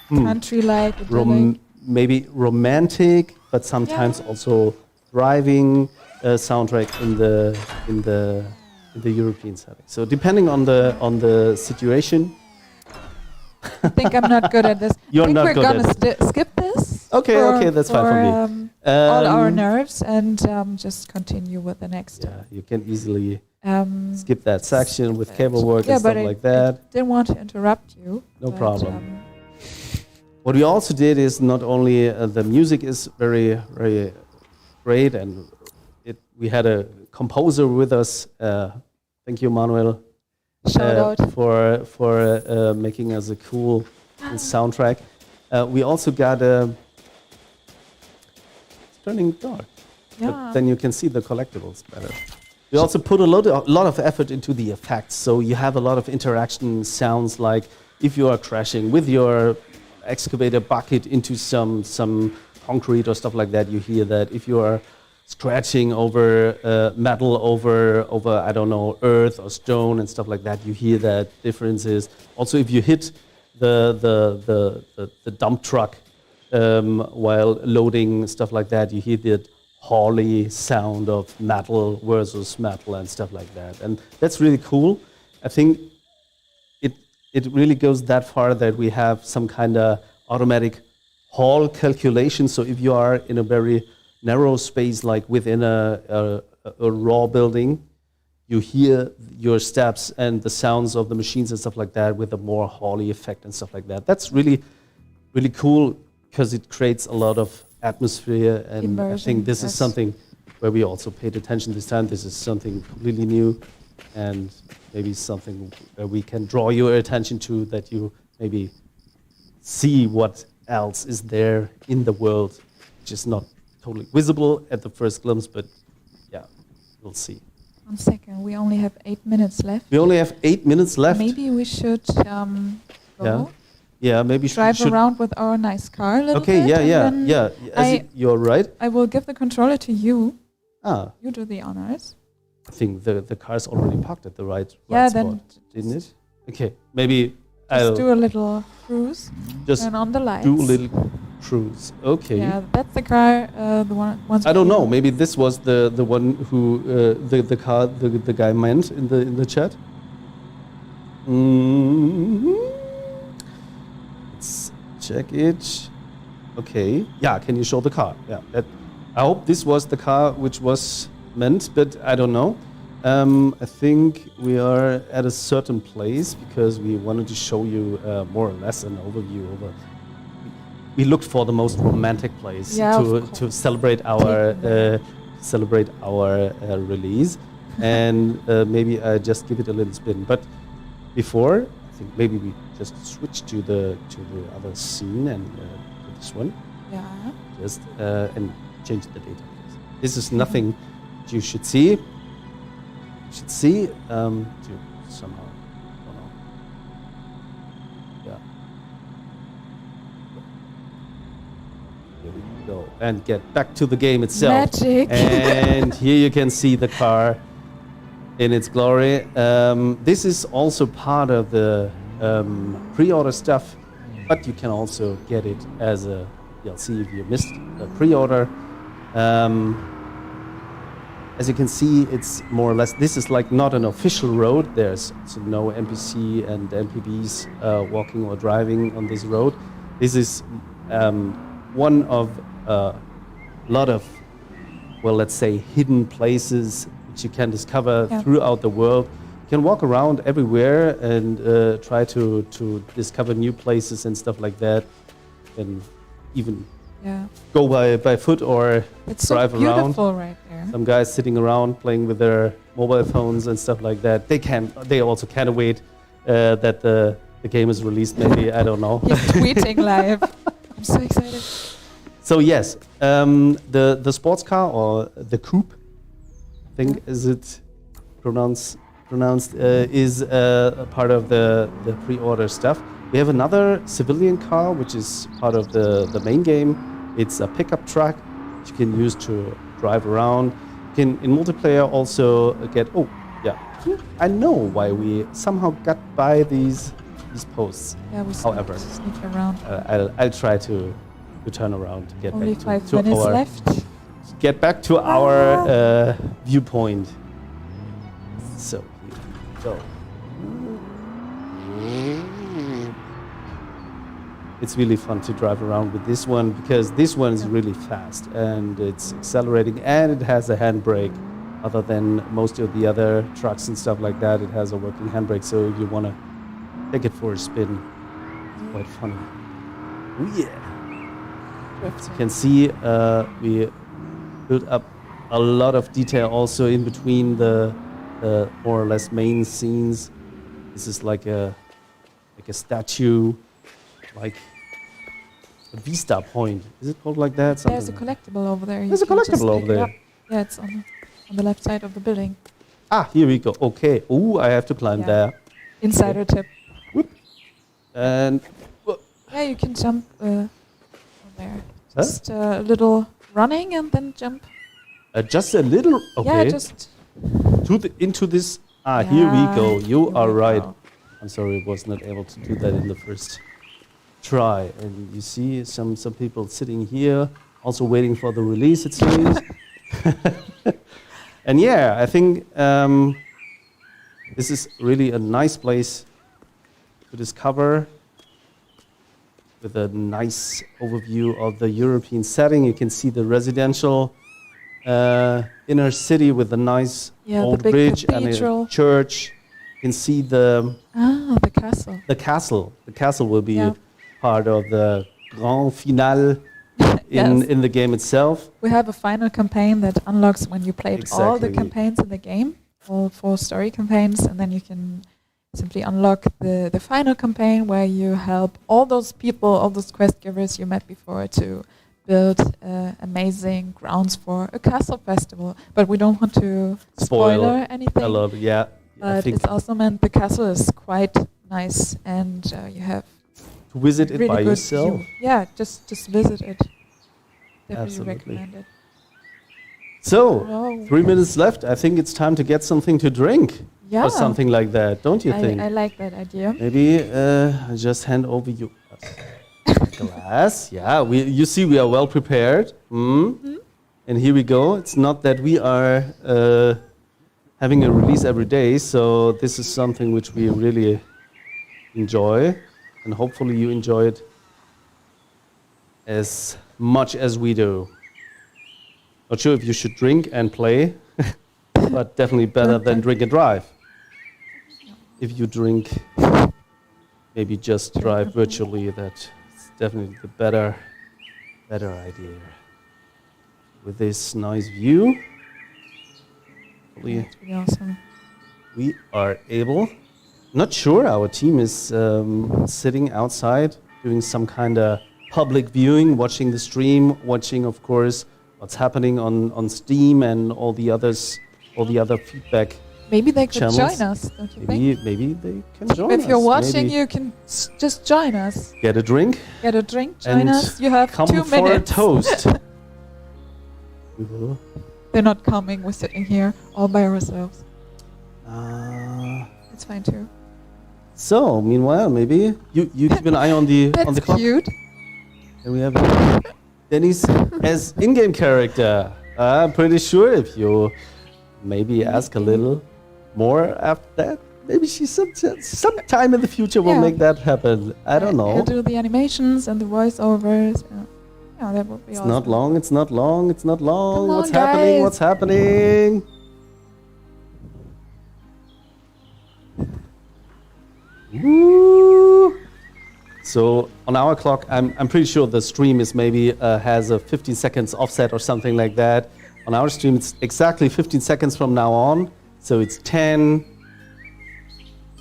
B: country-like, idyllic.
A: maybe romantic, but sometimes also driving soundtrack in the European setting. So depending on the situation.
B: I think I'm not good at this.
A: You're
B: I think
A: not
B: we're
A: good
B: gonna
A: at
B: skip this.
A: Okay, that's fine for me.
B: All our nerves and just continue with the next.
A: Yeah, you can easily
B: Um,
A: skip that section with cable work
B: yeah,
A: and
B: but
A: stuff
B: I
A: like that.
B: didn't want to interrupt you.
A: No
B: but,
A: problem. What we also did is not only the music is very, very great, and we had a composer with us. Thank you, Manuel,
B: Shout out.
A: for making us a cool soundtrack. We also got it's turning dark,
B: Yeah.
A: but then you can see the collectibles better. We also put a lot of effort into the effects, so you have a lot of interaction sounds, like if you are crashing with your excavator bucket into some concrete or stuff like that, you hear that. If you are scratching over metal over I don't know, earth or stone and stuff like that, you hear that differences. Also, if you hit the dump truck while loading stuff like that, you hear that Harley sound of metal versus metal and stuff like that, and that's really cool. I think it really goes that far that we have some kind of automatic haul calculation. So if you are in a very narrow space, like within a raw building, you hear your steps and the sounds of the machines and stuff like that with a more Harley effect and stuff like that. That's really, really cool because it creates a lot of atmosphere, and
B: Immersion,
A: I think this is
B: yes.
A: something where we also paid attention this time. This is something completely new, and maybe something where we can draw your attention to, that you maybe see what else is there in the world, which is not totally visible at the first glimpse, but yeah, we'll see.
B: 1 second. We only have 8 minutes left.
A: We only have 8 minutes left.
B: Maybe we should go.
A: Yeah, maybe
B: Drive
A: should
B: around with our nice car a little
A: Okay,
B: bit. and then
A: You're right.
B: I will give the controller to you.
A: Ah,
B: You do the honors.
A: I think the car's already parked at the right
B: Yeah,
A: spot,
B: then
A: didn't it? Okay, maybe
B: Just
A: I'll
B: do a little cruise.
A: just
B: Turn on the lights.
A: do a little cruise. Okay.
B: Yeah, that's the car. The one. Once
A: I don't know. Maybe this was the one who the car the guy meant in the chat. Let's check it. Okay. Yeah. Can you show the car? Yeah. I hope this was the car which was meant, but I don't know. I think we are at a certain place because we wanted to show you more or less an overview of we looked for the most romantic place
B: Yeah, of
A: to celebrate our release, and maybe I just give it a little spin. But before, I think maybe we just switch to the other scene and to this one.
B: Yeah.
A: Just and change the data, please. This is nothing you should see. You should see to somehow. I don't know. Yeah. Here we go. And get back to the game itself.
B: Magic.
A: And here you can see the car in its glory. This is also part of the pre-order stuff, but you can also get it as a DLC if you missed the pre-order. As you can see, it's more or less, this is like not an official road. There's also no NPC and NPBs walking or driving on this road. This is one of lot of, well, let's say hidden places which you can discover
B: Yeah.
A: throughout the world. You can walk around everywhere and try to discover new places and stuff like that, and even
B: Yeah.
A: go by foot or
B: It's so
A: drive around.
B: beautiful right there.
A: Some guys sitting around playing with their mobile phones and stuff like that. They also can't wait that the game is released. Maybe I don't know.
B: He's tweeting live. I'm so excited.
A: So yes, the sports car or the coupe, I think is it pronounced is a part of the pre-order stuff. We have another civilian car which is part of the main game. It's a pickup truck which you can use to drive around. You can in multiplayer also get. Oh yeah, I know why we somehow got by these posts.
B: Yeah, we
A: However,
B: sneak around.
A: I'll try to turn around to get
B: Only
A: back
B: 5
A: to
B: minutes
A: our
B: left.
A: get back to our viewpoint. So here we go. It's really fun to drive around with this one because this one is really fast and it's accelerating and it has a handbrake. Other than most of the other trucks and stuff like that, it has a working handbrake. So if you want to take it for a spin, it's quite funny. Oh yeah. As you can see, we built up a lot of detail also in between the more or less main scenes. This is like a statue, like a vista point. Is it called like that?
B: There's a
A: Something.
B: collectible over there. You
A: There's a
B: can just
A: collectible
B: pick
A: over
B: it
A: there.
B: up. Yeah, it's on the left side of the building.
A: Ah, here we go. Okay. Ooh, I have to climb
B: Yeah.
A: there.
B: Insider tip.
A: And
B: Yeah, you can jump on there.
A: Huh?
B: Just a little running and then jump.
A: just a little. Okay.
B: Yeah, just.
A: Into this. Ah, here we
B: Yeah,
A: go. You
B: here
A: are
B: we
A: right.
B: go.
A: I'm sorry, I was not able to do that in the first try. And you see some people sitting here, also waiting for the release, it seems. And yeah, I think this is really a nice place to discover with a nice overview of the European setting. You can see the residential inner city with a nice
B: Yeah, the
A: old
B: big
A: bridge
B: cathedral.
A: and a church. You can see the
B: The castle.
A: castle. The castle will be
B: Yeah.
A: part of the grand finale
B: Yes.
A: in the game itself.
B: We have a final campaign that unlocks when you played all the
A: Exactly.
B: campaigns in the game, all 4 story campaigns, and then you can simply unlock the final campaign where you help all those people, all those quest givers you met before to build amazing grounds for a castle festival. But we don't want to
A: Spoil
B: spoiler anything.
A: A lot, yeah. I
B: But
A: think
B: it's also meant the castle is quite nice and you have
A: to visit it
B: really
A: by
B: good
A: yourself.
B: view. Yeah, just visit it. Definitely
A: Absolutely.
B: recommend it.
A: So,
B: Oh.
A: 3 minutes left. I think it's time to get something to drink
B: Yeah.
A: or something like that, don't you think?
B: I like that idea.
A: Maybe I just hand over you a glass. Yeah, you see we are well prepared. And here we go. It's not that we are having a release every day, so this is something which we really enjoy, and hopefully you enjoy it as much as we do. Not sure if you should drink and play, but definitely better than drink and drive. If you drink, maybe just drive virtually. That's definitely the better idea. With this nice view, hopefully
B: That's really awesome.
A: we are able. Not sure, our team is sitting outside doing some kind of public viewing, watching the stream, watching, of course, what's happening on Steam and all the other feedback.
B: Maybe they could
A: Channels.
B: join us, don't you think?
A: Maybe they can join us.
B: If you're watching,
A: Maybe
B: you can just join us.
A: get a drink
B: Get a drink, join
A: and
B: us. You have
A: come
B: 2
A: for
B: minutes.
A: a toast. We will.
B: They're not coming. We're sitting here all by ourselves. It's fine too.
A: So, meanwhile, maybe you keep an eye on the
B: That's
A: clock.
B: cute.
A: And we have Dennis as in-game character. I'm pretty sure if you maybe ask a little more after that, maybe she sometime in the future will
B: Yeah.
A: make that happen. I don't
B: I'll
A: know.
B: do the animations and the voiceovers. Yeah. Yeah, that would be
A: It's
B: awesome.
A: not long, it's not long, it's not long.
B: Come on,
A: What's happening?
B: guys.
A: What's happening? Woo! So on our clock, I'm pretty sure the stream is maybe has a 15 seconds offset or something like that. On our stream, it's exactly 15 seconds from now on. So it's 10,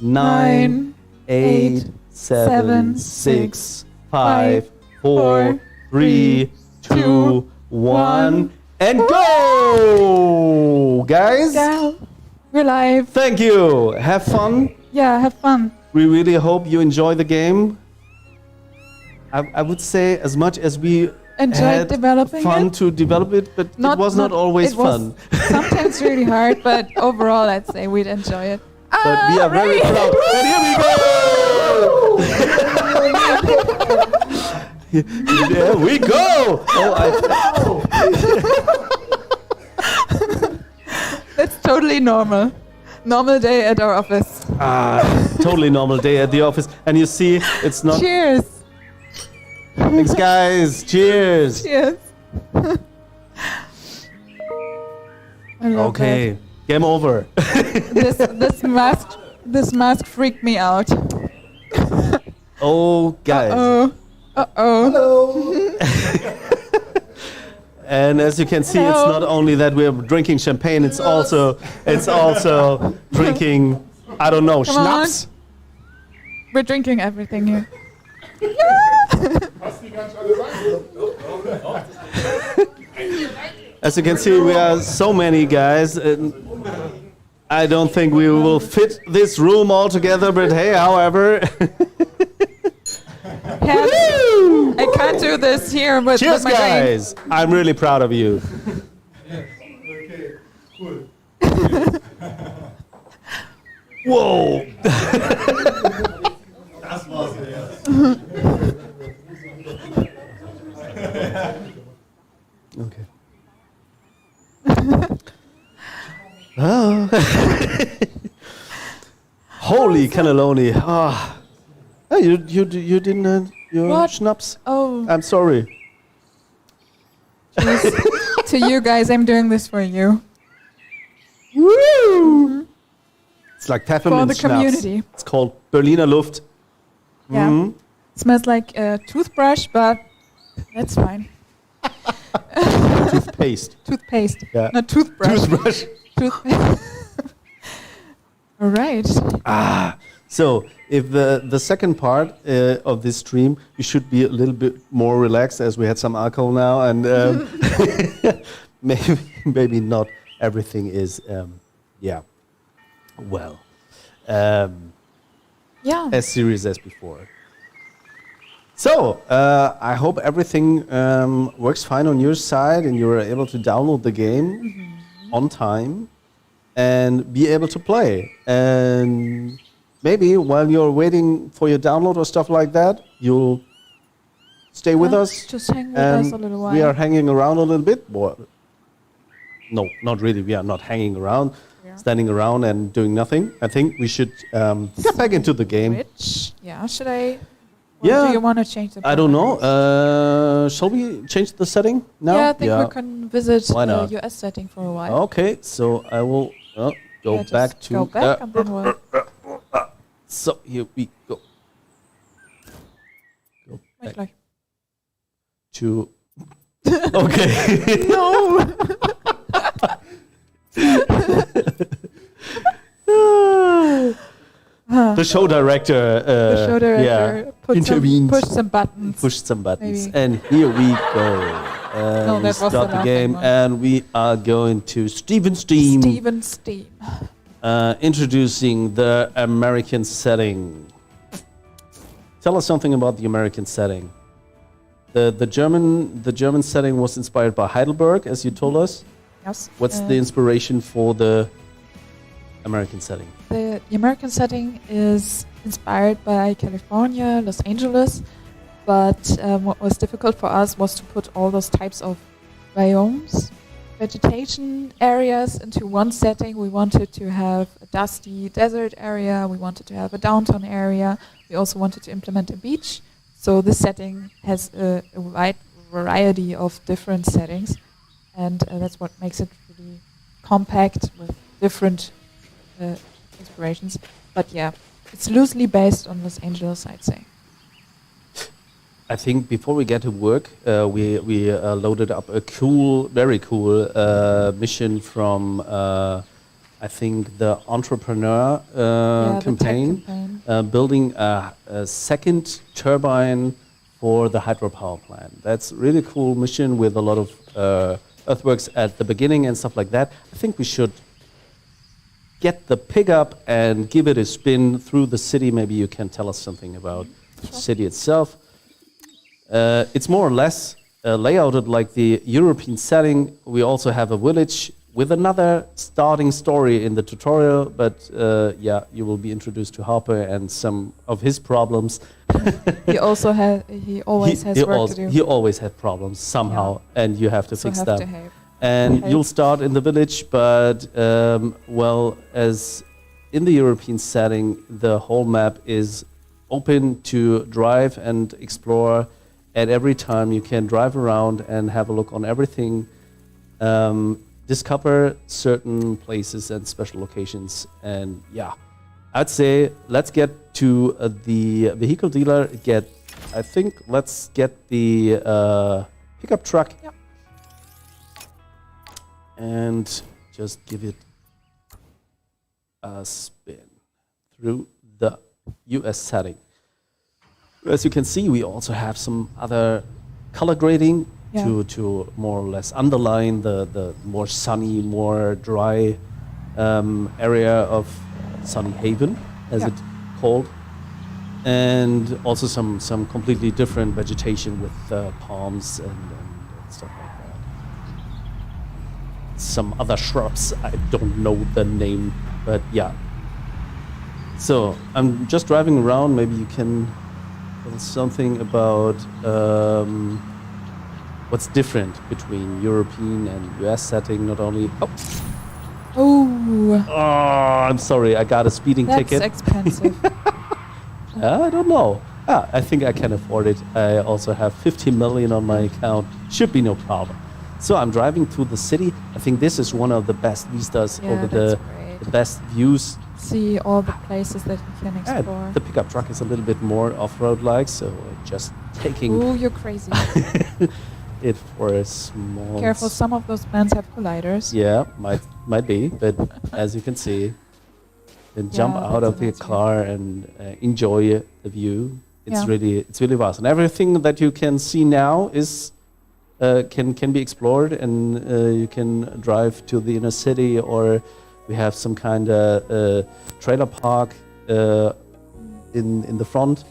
A: 9, 8, 7, 6, 5, 4, 3, 2, 1, and go! Guys,
B: Yeah, we're live.
A: thank you. Have fun.
B: Yeah, have fun.
A: We really hope you enjoy the game. I would say as much as we
B: Enjoyed
A: had
B: developing
A: fun
B: it.
A: to develop it, but it was not always
B: it was
A: fun.
B: Sometimes really hard, but overall, I'd say we'd enjoy it.
A: But we are very proud. And here we go! There we go!
B: That's totally normal. Normal day at our office.
A: Totally normal day at the office. And you see, it's not...
B: Cheers.
A: Thanks, guys. Cheers.
B: Cheers. I love
A: Okay, game over.
B: that. This mask freaked me out.
A: Oh, guys.
B: Uh-oh.
A: And as you can see,
B: Hello.
A: it's not only that we're drinking champagne, it's also drinking, I don't know,
B: Come on.
A: schnapps.
B: We're drinking everything here.
A: As you can see, we are so many guys. And I don't think we will fit this room all together, but hey, however.
B: I can't do this here with
A: Cheers,
B: my drink.
A: guys. I'm really proud of you.
D: Okay, cool.
A: Whoa.
D: Das war's erst.
A: Okay. Oh. Holy cannelloni. Ah. Oh, you didn't your
B: What?
A: schnapps?
B: Oh,
A: I'm sorry.
B: cheers. To you guys, I'm doing this for you.
A: Woo! It's like peppermint
B: For the
A: schnapps.
B: community.
A: It's called Berliner Luft.
B: Yeah.
A: Mhm.
B: Smells like a toothbrush, but that's fine.
A: Toothpaste.
B: Toothpaste,
A: Yeah.
B: not toothbrush.
A: Toothbrush.
B: Toothpaste. All right.
A: So, if the second part of this stream, you should be a little bit more relaxed as we had some alcohol now, and maybe not everything is,
B: Yeah.
A: as serious as before. So, I hope everything works fine on your side and you're able to download the game on time and be able to play. And maybe while you're waiting for your download or stuff like that, you'll stay with us.
B: Just hang with
A: And
B: us a little while.
A: we are hanging around a little bit. Well, no, not really. We are not hanging around, standing around and doing nothing. I think we should get back into the game.
B: Which, yeah, should I? Or
A: Yeah.
B: do you want to change the
A: I don't know.
B: program?
A: Shall we change the setting now?
B: Yeah, I think we can visit
A: Why
B: the
A: not?
B: US setting for a while.
A: Okay, so I will go
B: Yeah, just
A: back to.
B: go back and then we'll
A: So here we go. Go
B: make
A: back
B: like.
A: to. Okay.
B: No.
A: The show director.
B: The show director
A: intervened.
B: pushed some buttons.
A: Pushed some buttons,
B: Maybe.
A: and here we go.
B: No,
A: We
B: that was the
A: start the
B: laughing
A: game,
B: one.
A: and we are going to Steven's team.
B: Steven Steam.
A: Introducing the American setting. Tell us something about the American setting. The German setting was inspired by Heidelberg, as you told us.
B: Yes.
A: What's the inspiration for the American setting?
B: The American setting is inspired by California, Los Angeles, but what was difficult for us was to put all those types of biomes, vegetation areas into one setting. We wanted to have a dusty desert area, we wanted to have a downtown area, we also wanted to implement a beach. So this setting has a wide variety of different settings, and that's what makes it really compact with different inspirations. But yeah, it's loosely based on Los Angeles, I'd say.
A: I think before we get to work, we loaded up a cool, very cool mission from I think the entrepreneur campaign,
B: the tech campaign.
A: building a second turbine for the hydropower plant. That's a really cool mission with a lot of earthworks at the beginning and stuff like that. I think we should get the pickup and give it a spin through the city. Maybe you can tell us something about the city itself. It's more or less layouted like the European setting. We also have a village with another starting story in the tutorial, but yeah, you will be introduced to Harper and some of his problems.
B: He always has work to do.
A: He always had problems somehow, and you have to
B: So
A: fix
B: have
A: them.
B: to help.
A: And
B: Help.
A: you'll start in the village, but well, as in the European setting, the whole map is open to drive and explore. At every time you can drive around and have a look on everything, discover certain places and special locations. And yeah, I'd say let's get to the vehicle dealer. Let's get the pickup truck.
B: Yep.
A: And just give it a spin through the US setting. As you can see, we also have some other color grading to more or less underline the more sunny, more dry area of Sunny Haven, as it's called. And also some completely different vegetation with palms and stuff like that. Some other shrubs, I don't know the name, but yeah. So I'm just driving around. Maybe you can tell something about what's different between European and US setting. Not only
B: Oh,
A: I'm sorry, I got a speeding
B: that's
A: ticket.
B: expensive.
A: I don't know. I think I can afford it. I also have 15 million on my account. Should be no problem. So I'm driving through the city. I think this is one of the best vistas
B: Yeah,
A: over
B: that's
A: the
B: great.
A: best views.
B: See all the places that you can explore.
A: The pickup truck is a little bit more off-road like, so just taking
B: Ooh, you're crazy.
A: it for a small...
B: Careful, some of those vans have colliders.
A: Yeah, might be, but as you can see, then jump
B: Yeah,
A: out
B: that's
A: of the
B: amazing.
A: car and enjoy the view. It's
B: Yeah.
A: really vast, and everything that you can see now is can be explored, and you can drive to the inner city, or we have some kind of trailer park in the front.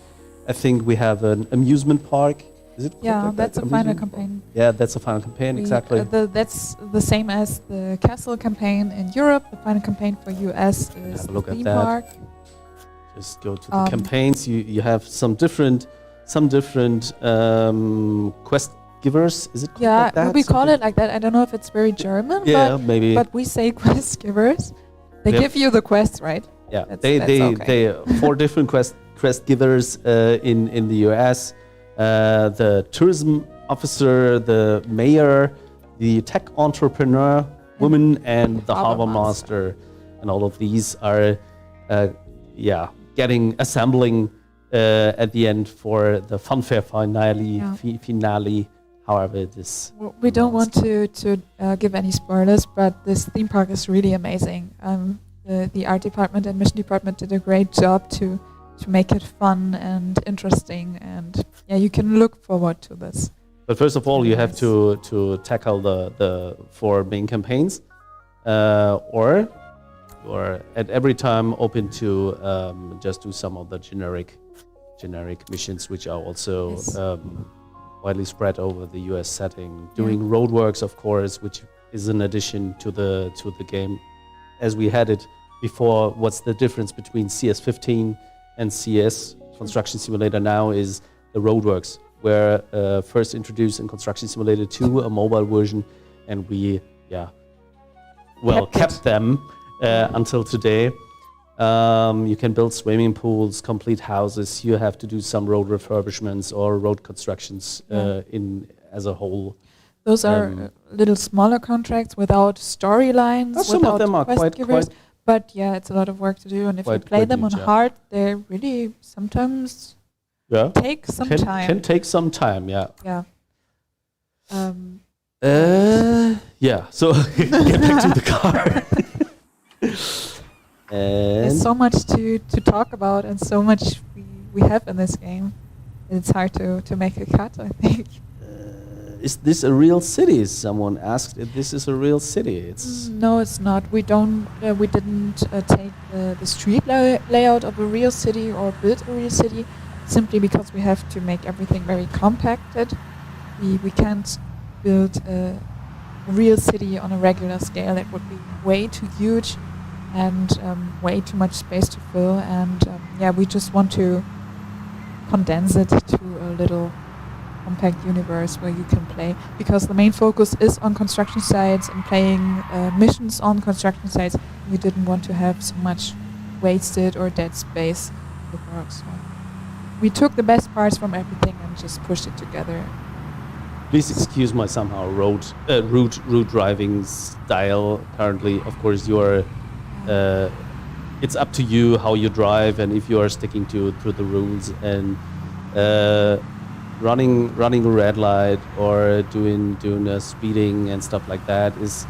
A: I think we have an amusement park. Is it? called
B: Yeah,
A: like
B: that's
A: that?
B: a final
A: Amusement park?
B: campaign.
A: Yeah, that's a final campaign, exactly.
B: That's the same as the castle campaign in Europe. The final campaign for US is
A: Have a
B: the
A: look at
B: theme
A: that.
B: park.
A: Just go to the campaigns. You have some different quest givers. Is it called
B: Yeah,
A: like that?
B: we call
A: Something-
B: it like that. I don't know if it's very German,
A: Yeah, maybe.
B: but we say quest givers. They
A: Yep.
B: give you the quests, right?
A: Yeah,
B: That's
A: they
B: okay.
A: four different quest givers in the US. The tourism officer, the mayor, the tech entrepreneur, woman, and the harbor master, and all of these are assembling at the end for the funfair finale. However, it is.
B: We don't want to give any spoilers, but this theme park is really amazing. The art department and mission department did a great job to make it fun and interesting, and yeah, you can look forward to this.
A: But first of all,
B: Really
A: you have
B: nice.
A: to tackle the four main campaigns, or at every time open to just do some of the generic missions, which are also
B: Yes.
A: widely spread over the US setting. Doing roadworks, of course, which is an addition to the game, as we had it before. What's the difference between CS15 and CS Construction Simulator now is the roadworks, were first introduced in Construction Simulator 2, a mobile version, and we kept them until today. You can build swimming pools, complete houses. You have to do some road refurbishments or road constructions as a whole.
B: Those are little smaller contracts without storylines.
A: Some of
B: without
A: them are
B: quest givers,
A: quite.
B: But yeah, it's a lot of work to do. And if you
A: Quite-
B: play
A: quite
B: them on
A: huge, yeah.
B: hard, they really sometimes
A: Yeah.
B: take some time.
A: Can take some time. Yeah.
B: Yeah.
A: Yeah. So get back to the car.
B: There's
A: And
B: so much to talk about and so much we have in this game. It's hard to make a cut, I think.
A: is this a real city? Someone asked if this is a real city. It's
B: No, it's not. We didn't take the street layout of a real city or build a real city, simply because we have to make everything very compacted. We can't build a real city on a regular scale. That would be way too huge and way too much space to fill. And we just want to condense it to a little compact universe where you can play, because the main focus is on construction sites and playing missions on construction sites. We didn't want to have so much wasted or dead space with work. So we took the best parts from everything and just pushed it together.
A: Please excuse my somehow route driving style. Currently, of course, you are. It's up to you how you drive and if you are sticking to the rules and running a red light or doing speeding and stuff like that is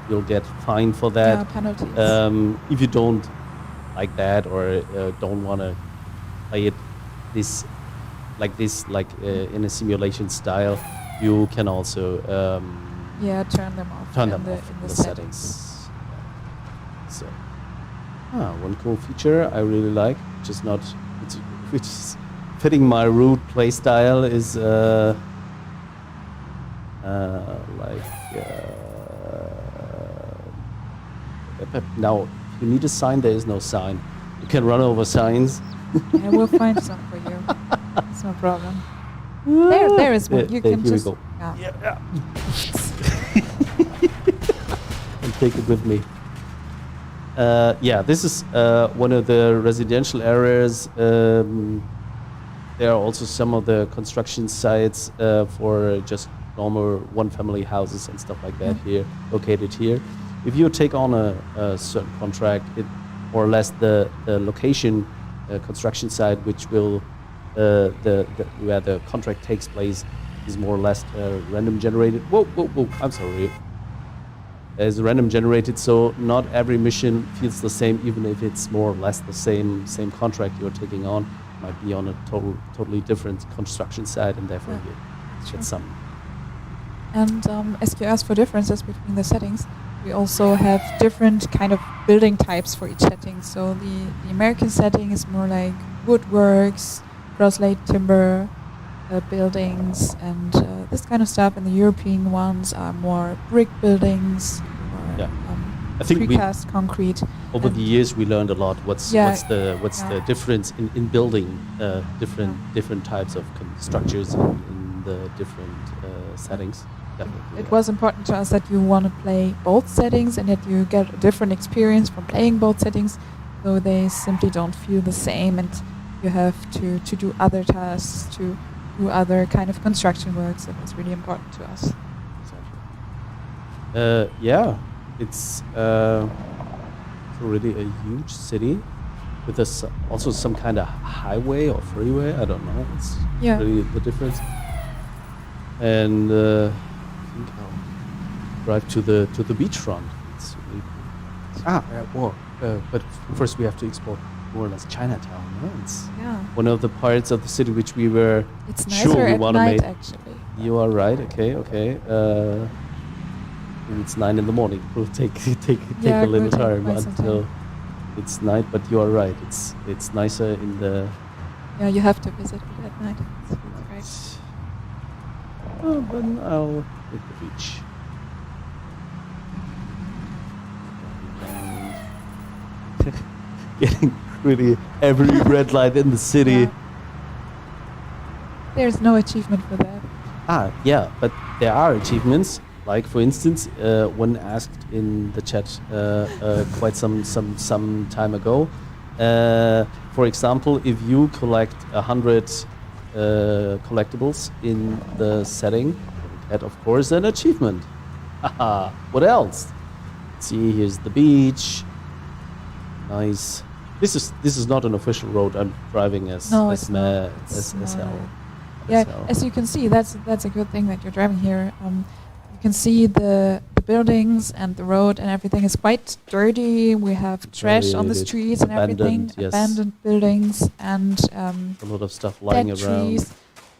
A: you'll get fined for that.
B: Yeah, penalties.
A: If you don't like that or don't want to play it in a simulation style, you can also
B: Turn them off.
A: turn
B: in
A: them off
B: in
A: in the settings. So, one cool feature I really like, which is fitting my route play style, is now you need a sign. There is no sign. You can run over signs.
B: Yeah, we'll find some for you. It's no problem. There is one. You can
A: here
B: just.
A: we go.
B: Yeah.
A: And take it with me. This is one of the residential areas. There are also some of the construction sites for just normal one-family houses and stuff like that here, located here. If you take on a certain contract, it more or less the location construction site, which will where the contract takes place, is more or less random generated. Whoa! I'm sorry. Is random generated, so not every mission feels the same, even if it's more or less the same contract you're taking on. Might be on a totally different construction site, and therefore you get some.
B: And as you asked for differences between the settings, we also have different kind of building types for each setting. So the American setting is more like woodworks, cross-laid timber buildings, and this kind of stuff. And the European ones are more brick buildings or
A: I think
B: precast concrete.
A: Over the years, we learned a lot. What's the difference in building different types of structures in the different settings? Definitely.
B: It was important to us that you want to play both settings and that you get a different experience from playing both settings, so they simply don't feel the same, and you have to do other tasks, to do other kind of construction works. That was really important to us.
A: It's already a huge city with also some kind of highway or freeway. I don't know. It's really the difference. And I think I'll drive to the beachfront. It's really but first we have to explore more or less Chinatown. No? It's one of the parts of the city which we were
B: It's nicer
A: sure we
B: at
A: want to
B: night,
A: make.
B: actually.
A: You are right. Okay. It's 9 in the morning. We'll take a little time until it's night. But you are right. It's nicer in the.
B: Yeah, you have to visit it at night. It's great.
A: Oh, but I'll hit the beach. Getting really every red light in the city.
B: Yeah. There's no achievement for that.
A: But there are achievements. Like for instance, one asked in the chat quite some time ago. For example, if you collect 100 collectibles in the setting. And of course, an achievement. Haha, what else? See, here's the beach. Nice. This is not an official road. I'm driving as
B: No,
A: as,
B: it's
A: ma-
B: not.
A: as,
B: It's
A: as
B: not.
A: hell.
B: Yeah,
A: hell.
B: as you can see, that's a good thing that you're driving here. You can see the buildings and the road and everything is quite dirty. We have trash on the
A: Very
B: streets and everything,
A: abandoned, yes.
B: abandoned buildings and
A: A lot of stuff lying
B: dead
A: around.
B: trees.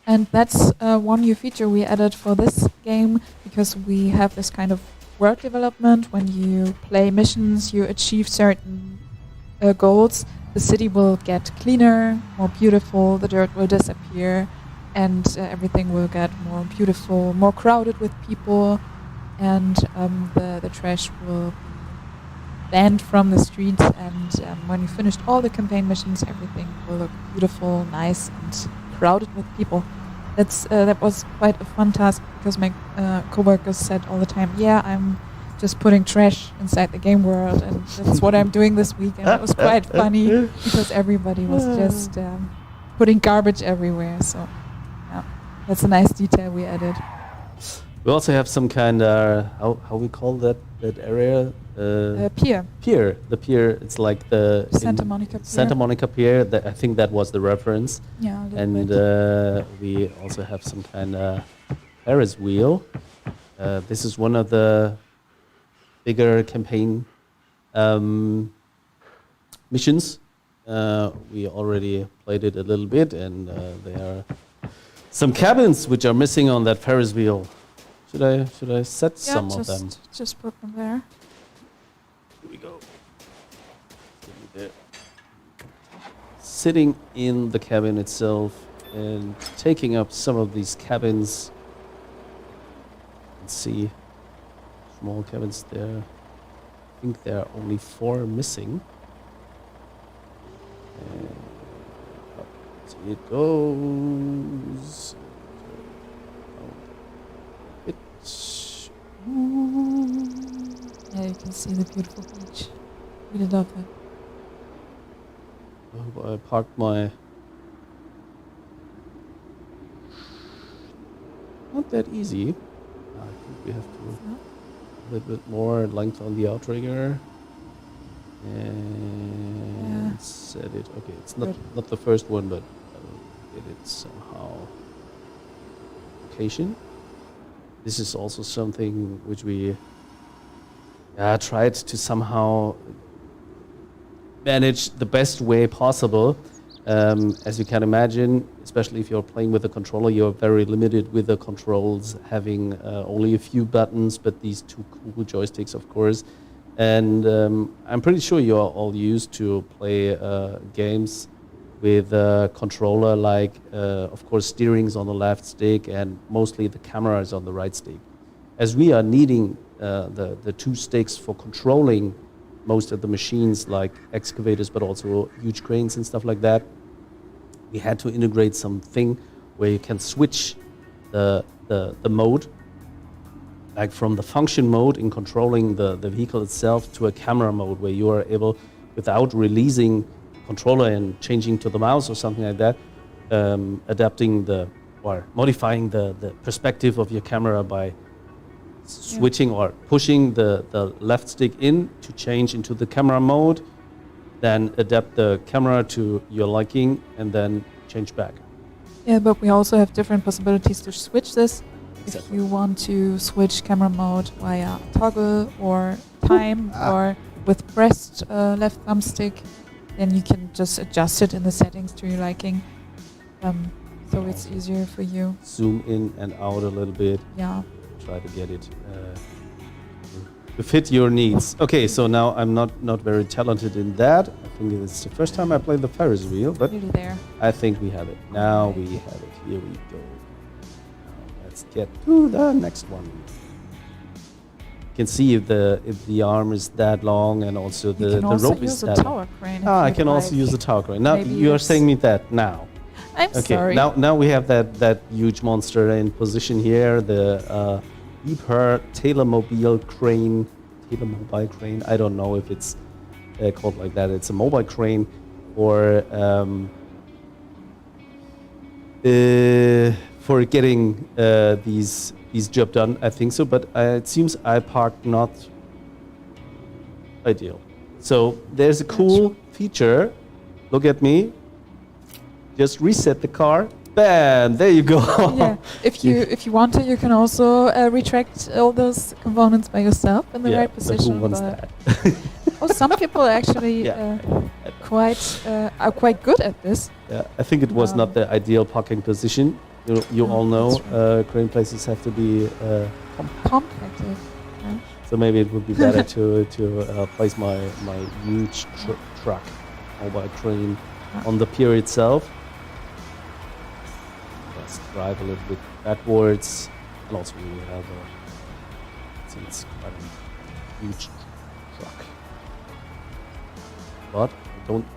B: And that's one new feature we added for this game because we have this kind of world development. When you play missions, you achieve certain goals. The city will get cleaner, more beautiful, the dirt will disappear, and everything will get more beautiful, more crowded with people, and the trash will be banned from the streets. And when you finished all the campaign missions, everything will look beautiful, nice, and crowded with people. That was quite a fun task because my coworkers said all the time, "Yeah, I'm just putting trash inside the game world, and that's what I'm doing this week." And it was quite funny because everybody was just putting garbage everywhere. So, yeah, that's a nice detail we added.
A: We also have some kind of how we call that area
B: Pier,
A: pier. The pier. It's like the
B: Santa
A: in
B: Monica Pier.
A: Santa Monica Pier. I think that was the reference.
B: Yeah, a little
A: And
B: bit.
A: we also have some kind of Ferris wheel. This is one of the bigger campaign missions. We already played it a little bit, and there are some cabins which are missing on that Ferris wheel. Should I set
B: Yeah,
A: some of them?
B: just put them there.
A: Here we go. Sitting in the cabin itself and taking up some of these cabins. Let's see. Small cabins there. I think there are only 4 missing. And up it goes.
B: Yeah, you can see the beautiful beach. Really love it.
A: I parked my... Not that easy. I think we have to a little bit more length on the outrigger. And set it. Okay, it's not the first one, but I will get it somehow. Location. This is also something which we tried to somehow manage the best way possible. As you can imagine, especially if you're playing with a controller, you're very limited with the controls, having only a few buttons, but these 2 cool joysticks, of course. And I'm pretty sure you're all used to play games with a controller, like, of course, steering's on the left stick and mostly the camera is on the right stick. As we are needing the 2 sticks for controlling most of the machines, like excavators, but also huge cranes and stuff like that, we had to integrate something where you can switch the mode, like from the function mode in controlling the vehicle itself to a camera mode where you are able, without releasing controller and changing to the mouse or something like that, adapting or modifying the perspective of your camera by switching or pushing the left stick in to change into the camera mode, then adapt the camera to your liking, and then change back.
B: Yeah, but we also have different possibilities to switch this. If
A: Exactly.
B: you want to switch camera mode via toggle or time or with pressed left thumbstick, then you can just adjust it in the settings to your liking. So it's easier for you.
A: Zoom in and out a little bit.
B: Yeah.
A: Try to get it to fit your needs. Okay, so now I'm not very talented in that. I think it's the first time I played the Ferris wheel, but
B: Really there.
A: I think we have it. Now we have it. Here we go. Now let's get to the next one. You can see if the arm is that long, and also
B: You
A: the
B: can also
A: rope
B: use
A: is
B: a
A: that long.
B: tower crane. if
A: I
B: you'd
A: can also
B: like.
A: use the tower crane. Now
B: Maybe
A: you are
B: it's-
A: saying me that now.
B: I'm
A: Okay,
B: sorry.
A: now we have that huge monster in position here, the Hyper Tailor-Mobile crane. Tailor-Mobile crane. I don't know if it's called like that. It's a mobile crane for for getting these job done. I think so, but it seems I parked not ideal. So there's a cool feature. Look at me. Just reset the car. Bam! There you go.
B: Yeah. If you want to, you can also retract all those components by yourself in the right position.
A: Who wants that?
B: Some people actually
A: Yeah.
B: are quite good at this.
A: Yeah, I think it was not the ideal parking position. You all know crane places have to be
B: Compacted. Yeah.
A: so maybe it would be better to place my huge truck mobile crane on the pier itself. Let's drive a little bit backwards, and also we have it's quite a huge truck. But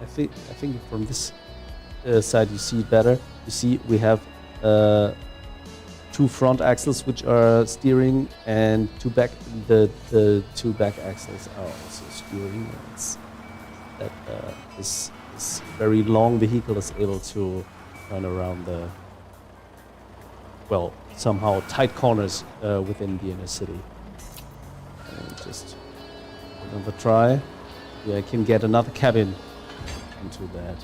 A: I think from this side you see it better. You see we have 2 front axles which are steering, and the 2 back axles are also steering. This very long vehicle is able to run around the somehow tight corners within the inner city. And just another try. Yeah, I can get another cabin into that.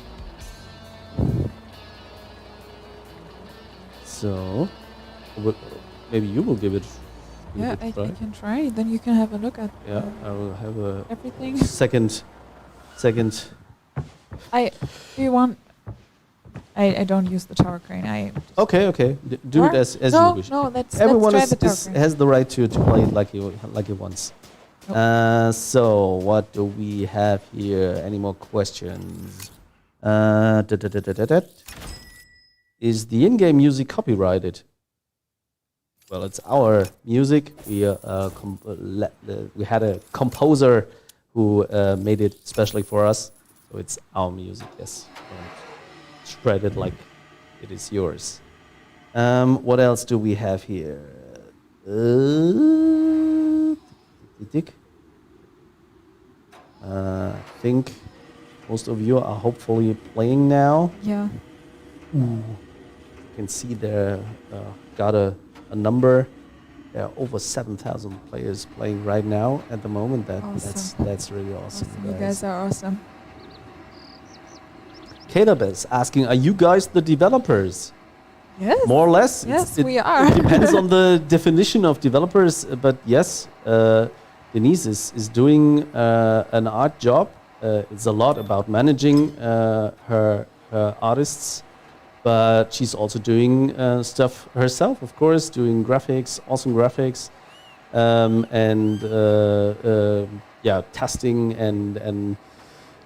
A: So, maybe you will give it.
B: Yeah, I can try. Then you can have a look at.
A: Yeah, I will have a
B: everything.
A: Second.
B: Do you want? I don't use the tower crane.
A: Okay. Do it as you wish.
B: No,
A: Everyone
B: let's try the tower crane.
A: has the right to play it like he wants.
B: Nope.
A: So what do we have here? Any more questions? Is the in-game music copyrighted? Well, it's our music. We had a composer who made it especially for us, so it's our music. Yes, don't spread it like it is yours. What else do we have here? I think most of you are hopefully playing now.
B: Yeah.
A: You can see there got a number. There are over 7,000 players playing right now at the moment. That's really awesome.
B: You guys are awesome.
A: Caleb is asking, are you guys the developers?
B: Yes.
A: More or less?
B: Yes, we are.
A: It depends on the definition of developers, but yes, Denise is doing an art job. It's a lot about managing her artists, but she's also doing stuff herself, of course, doing graphics, awesome graphics, and testing and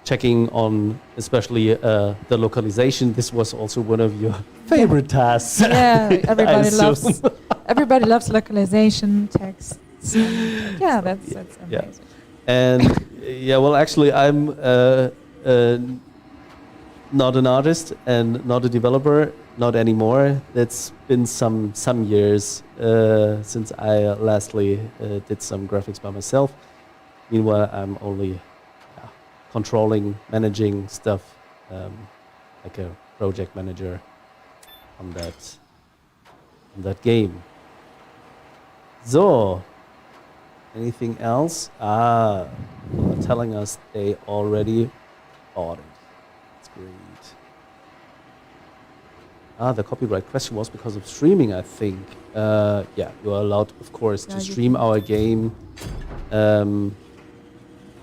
A: checking on especially the localization. This was also one of your favorite tasks.
B: Yeah, everybody loves localization, text. Yeah, that's amazing.
A: Yeah. And well, actually, I'm not an artist and not a developer, not anymore. It's been some years since I lastly did some graphics by myself. Meanwhile, I'm only controlling, managing stuff, like a project manager on that game. So, anything else? They're telling us they already bought it. That's great. The copyright question was because of streaming, I think. You are allowed, of course, to stream our game.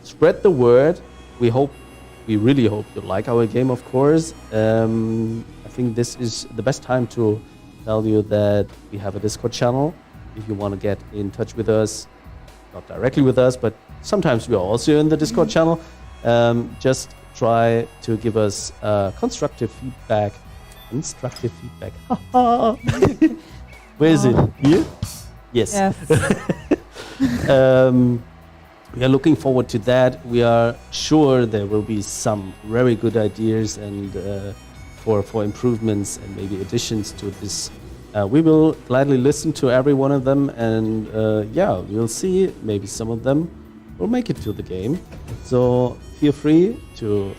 A: Spread the word. We really hope you like our game, of course. I think this is the best time to tell you that we have a Discord channel. If you want to get in touch with us, not directly with us, but sometimes we are also in the Discord channel. Just try to give us constructive feedback. Where is it? Here? Yes. We are looking forward to that. We are sure there will be some very good ideas and for improvements and maybe additions to this. We will gladly listen to every one of them, and we'll see. Maybe some of them will make it to the game. So feel free to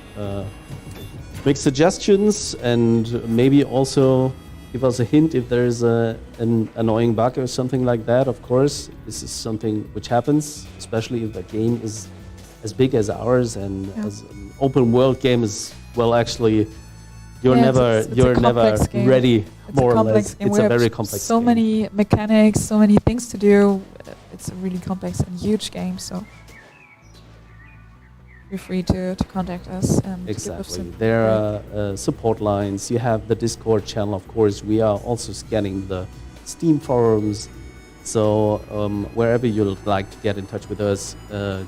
A: make suggestions and maybe also give us a hint if there is an annoying bug or something like that. Of course, this is something which happens, especially if the game is as big as ours and as an open world game is, well, actually, you're
B: it's a
A: never
B: complex game.
A: ready.
B: It's
A: More
B: a
A: or
B: complex
A: less,
B: game.
A: it's
B: We
A: a
B: have
A: very complex
B: so
A: game.
B: many mechanics, so many things to do. It's a really complex and huge game, so feel free to contact us and give us
A: Exactly.
B: some
A: There
B: feedback.
A: are support lines. You have the Discord channel, of course. We are also scanning the Steam forums. So wherever you'd like to get in touch with us,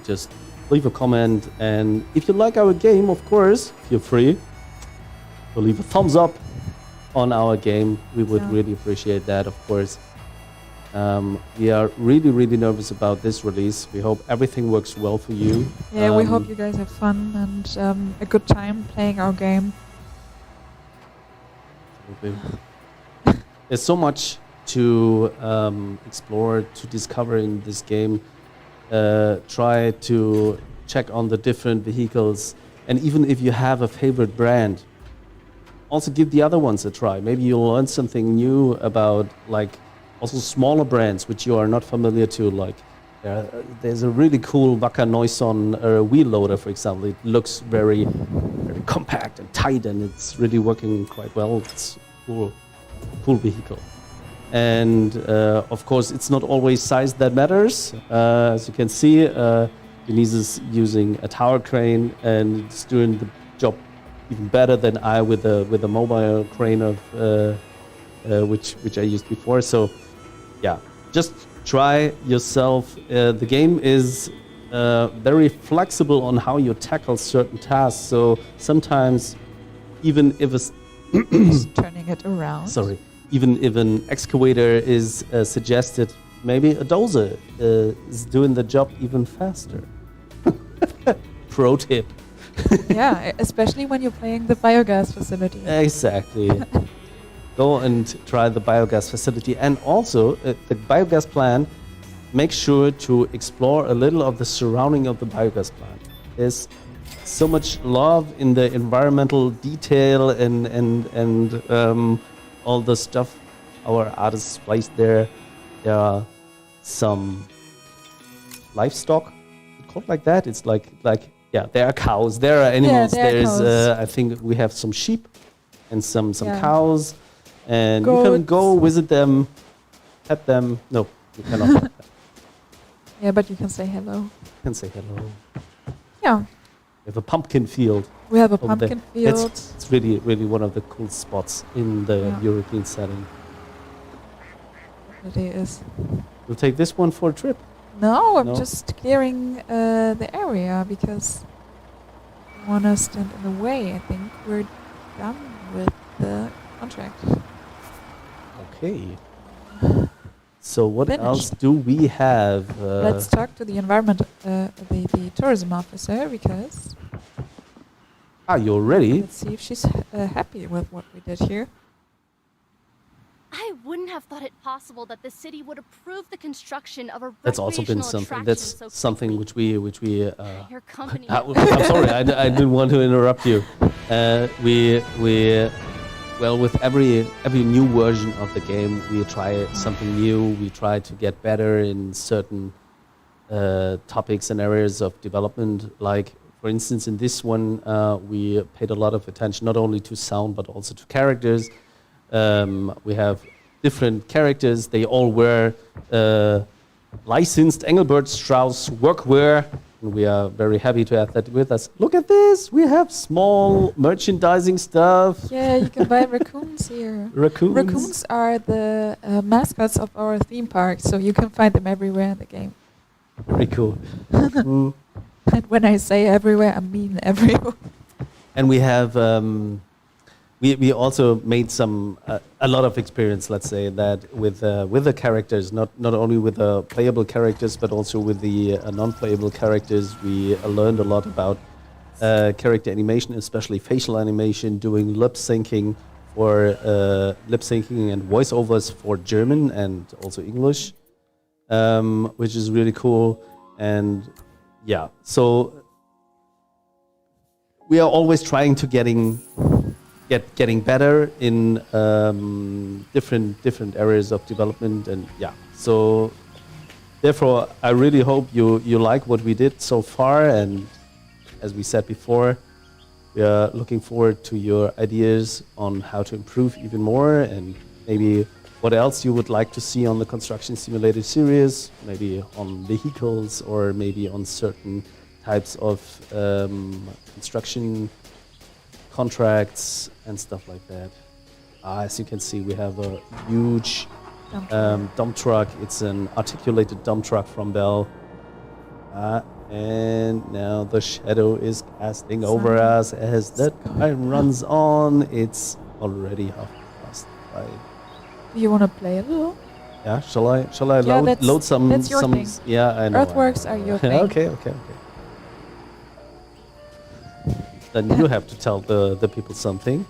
A: just leave a comment. And if you like our game, of course, feel free to leave a thumbs up on our game. We would really appreciate that, of course. We are really, really nervous about this release. We hope everything works well for you.
B: Yeah, we hope you guys have fun and a good time playing our game.
A: There's so much to explore, to discover in this game. Try to check on the different vehicles. And even if you have a favorite brand, also give the other ones a try. Maybe you'll learn something new about, like, also smaller brands which you are not familiar to. Like, there's a really cool Wacker Neuson wheel loader, for example. It looks very, very compact and tight, and it's really working quite well. It's cool vehicle. And of course, it's not always size that matters. As you can see, Denise is using a tower crane, and it's doing the job even better than I with a mobile crane of which I used before. So yeah, just try yourself. The game is very flexible on how you tackle certain tasks. So sometimes, even if
B: Just turning it around.
A: even if an excavator is suggested, maybe a dozer is doing the job even faster. Pro tip.
B: Yeah, especially when you're playing the biogas facility.
A: Exactly. Go and try the biogas facility. And also, the biogas plant, make sure to explore a little of the surrounding of the biogas plant. There's so much love in the environmental detail and all the stuff our artists placed there. There are some livestock, called like that. It's like yeah, there are cows, there are animals.
B: there are
A: There's
B: cows.
A: I think we have some sheep and some
B: Yeah.
A: cows, and you can go visit them, pet them. No, you cannot pet them.
B: Yeah, but you can say hello.
A: You can say hello.
B: Yeah,
A: We have a pumpkin field.
B: we have a
A: over there.
B: pumpkin field.
A: It's really, really one of the cool spots in the
B: Yeah.
A: European setting.
B: It is.
A: We'll take this one for a trip.
B: No, I'm
A: No?
B: just clearing the area because I want to stand in the way. I think we're done with the contract.
A: Okay. So what
B: Finished.
A: else do we have?
B: Let's talk to the the tourism officer because
A: You're ready?
B: let's see if she's happy with what we did here.
C: I wouldn't have thought it possible that the city would approve the construction of a
A: That's also been
C: recreational
A: something.
C: attraction
A: That's
C: so
A: something
C: quickly.
A: which we.
C: Your company.
A: I'm sorry, I didn't want to interrupt you. Well, with every new version of the game, we try something new. We try to get better in certain topics and areas of development. Like, for instance, in this one, we paid a lot of attention not only to sound but also to characters. We have different characters. They all wear licensed Engelbert Strauss workwear. And we are very happy to have that with us. Look at this. We have small merchandising stuff.
B: Yeah, you can buy raccoons here.
A: Raccoons.
B: Raccoons are the mascots of our theme park, so you can find them everywhere in the game.
A: Very cool. Mm.
B: And when I say everywhere, I mean everywhere.
A: And we have we also made some a lot of experience, let's say, that with the characters, not only with the playable characters but also with the non-playable characters. We learned a lot about character animation, especially facial animation, doing lip syncing and voiceovers for German and also English, which is really cool. And yeah, so we are always trying to getting getting better in different areas of development, and yeah. So therefore, I really hope you like what we did so far, and as we said before, we are looking forward to your ideas on how to improve even more, and maybe what else you would like to see on the Construction Simulator series, maybe on vehicles or maybe on certain types of construction contracts and stuff like that. As you can see, we have a huge dump truck. It's an articulated dump truck from Bell. And now the shadow is casting over us as the time runs on. It's already 5:30.
B: Do you want to play a little?
A: Yeah, shall I
B: Yeah,
A: load some
B: that's your thing.
A: Yeah, I know.
B: Earthworks are your thing.
A: Okay. Then you have to tell the people something.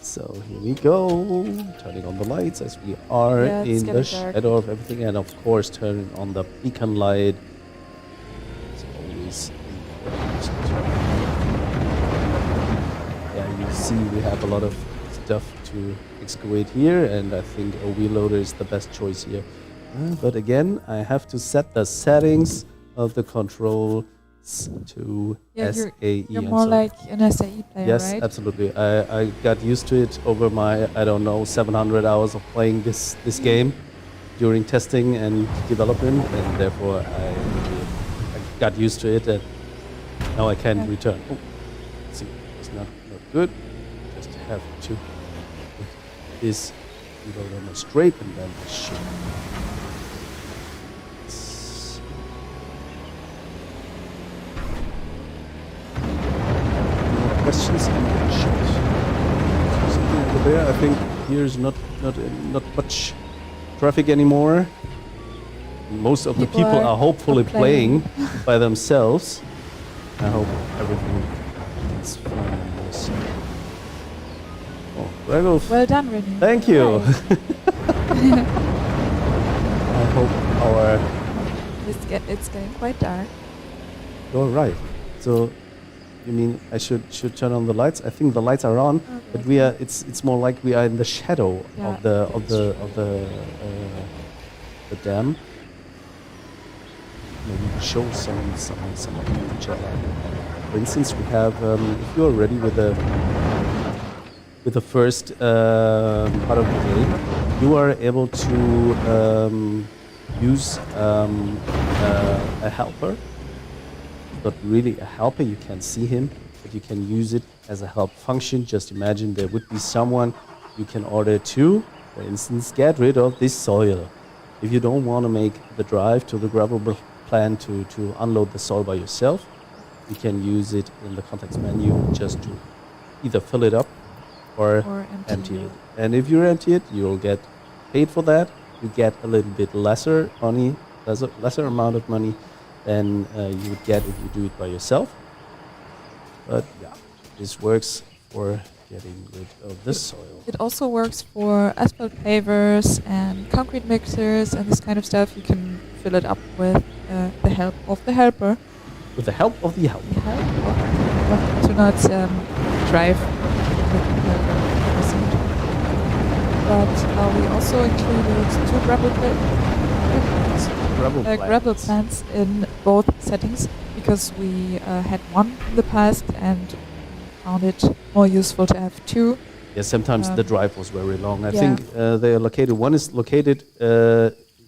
A: So here we go, turning on the lights as we are in the shadow of everything, and of course turning on the beacon light. It's always important. Yeah, you see we have a lot of stuff to excavate here, and I think a wheel loader is the best choice here. But again, I have to set the settings of the control to SAE.
B: You're more like an SAE player,
A: yes,
B: right?
A: absolutely. I got used to it over my, 700 hours of playing this game during testing and development, and therefore I got used to it, and now I can return. Oh, see, it's not good. Just have to put this load on straight, and then it should. Questions and questions. Something over there. I think here's not much traffic anymore. Most of the people are hopefully playing by themselves. I hope everything is fine on this. Oh, Ragulf.
B: Well done, Rennie.
A: Thank you. I hope our.
B: It's getting quite dark.
A: You're right. So. You mean I should turn on the lights? I think the lights are on, but we are. It's more like we are in the shadow of the dam. Maybe show some feature. For instance, we have. If you are ready with the first part of the game, you are able to use a helper. Not really a helper, you can see him, but you can use it as a help function. Just imagine there would be someone you can order to, for instance, get rid of this soil. If you don't want to make the drive to the gravel plant to unload the soil by yourself, you can use it in the context menu just to either fill it up or empty it. And if you empty it, you'll get paid for that. You get a little bit lesser money, lesser amount of money than you would get if you do it by yourself. But yeah, this works for getting rid of this soil.
B: It also works for asphalt pavers and concrete mixers and this kind of stuff. You can fill it up with the help of the helper.
A: With the help of the helper.
B: To not drive with the helper. But we also included 2 gravel plants in both settings because we had one in the past and found it more useful to have 2.
A: Yeah, sometimes the drive was very long. I think they are located. One is located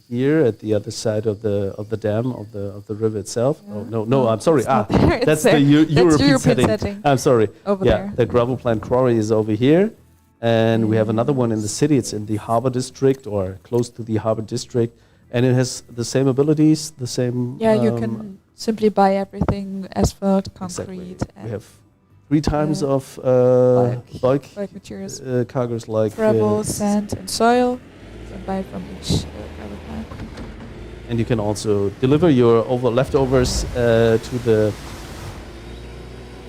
A: here at the other side of the dam of the river itself. Yeah. Oh no! I'm sorry. That's the European setting. I'm sorry.
B: Over there.
A: The gravel plant quarry is over here, and we have another one in the city. It's in the harbor district or close to the harbor district. And it has the same abilities, the same.
B: Yeah, you can simply buy everything: asphalt, concrete.
A: Exactly. We have 3 times of bulk
B: materials,
A: cargoes like
B: gravel, sand, and soil. You can buy from each gravel plant.
A: And you can also deliver your leftovers to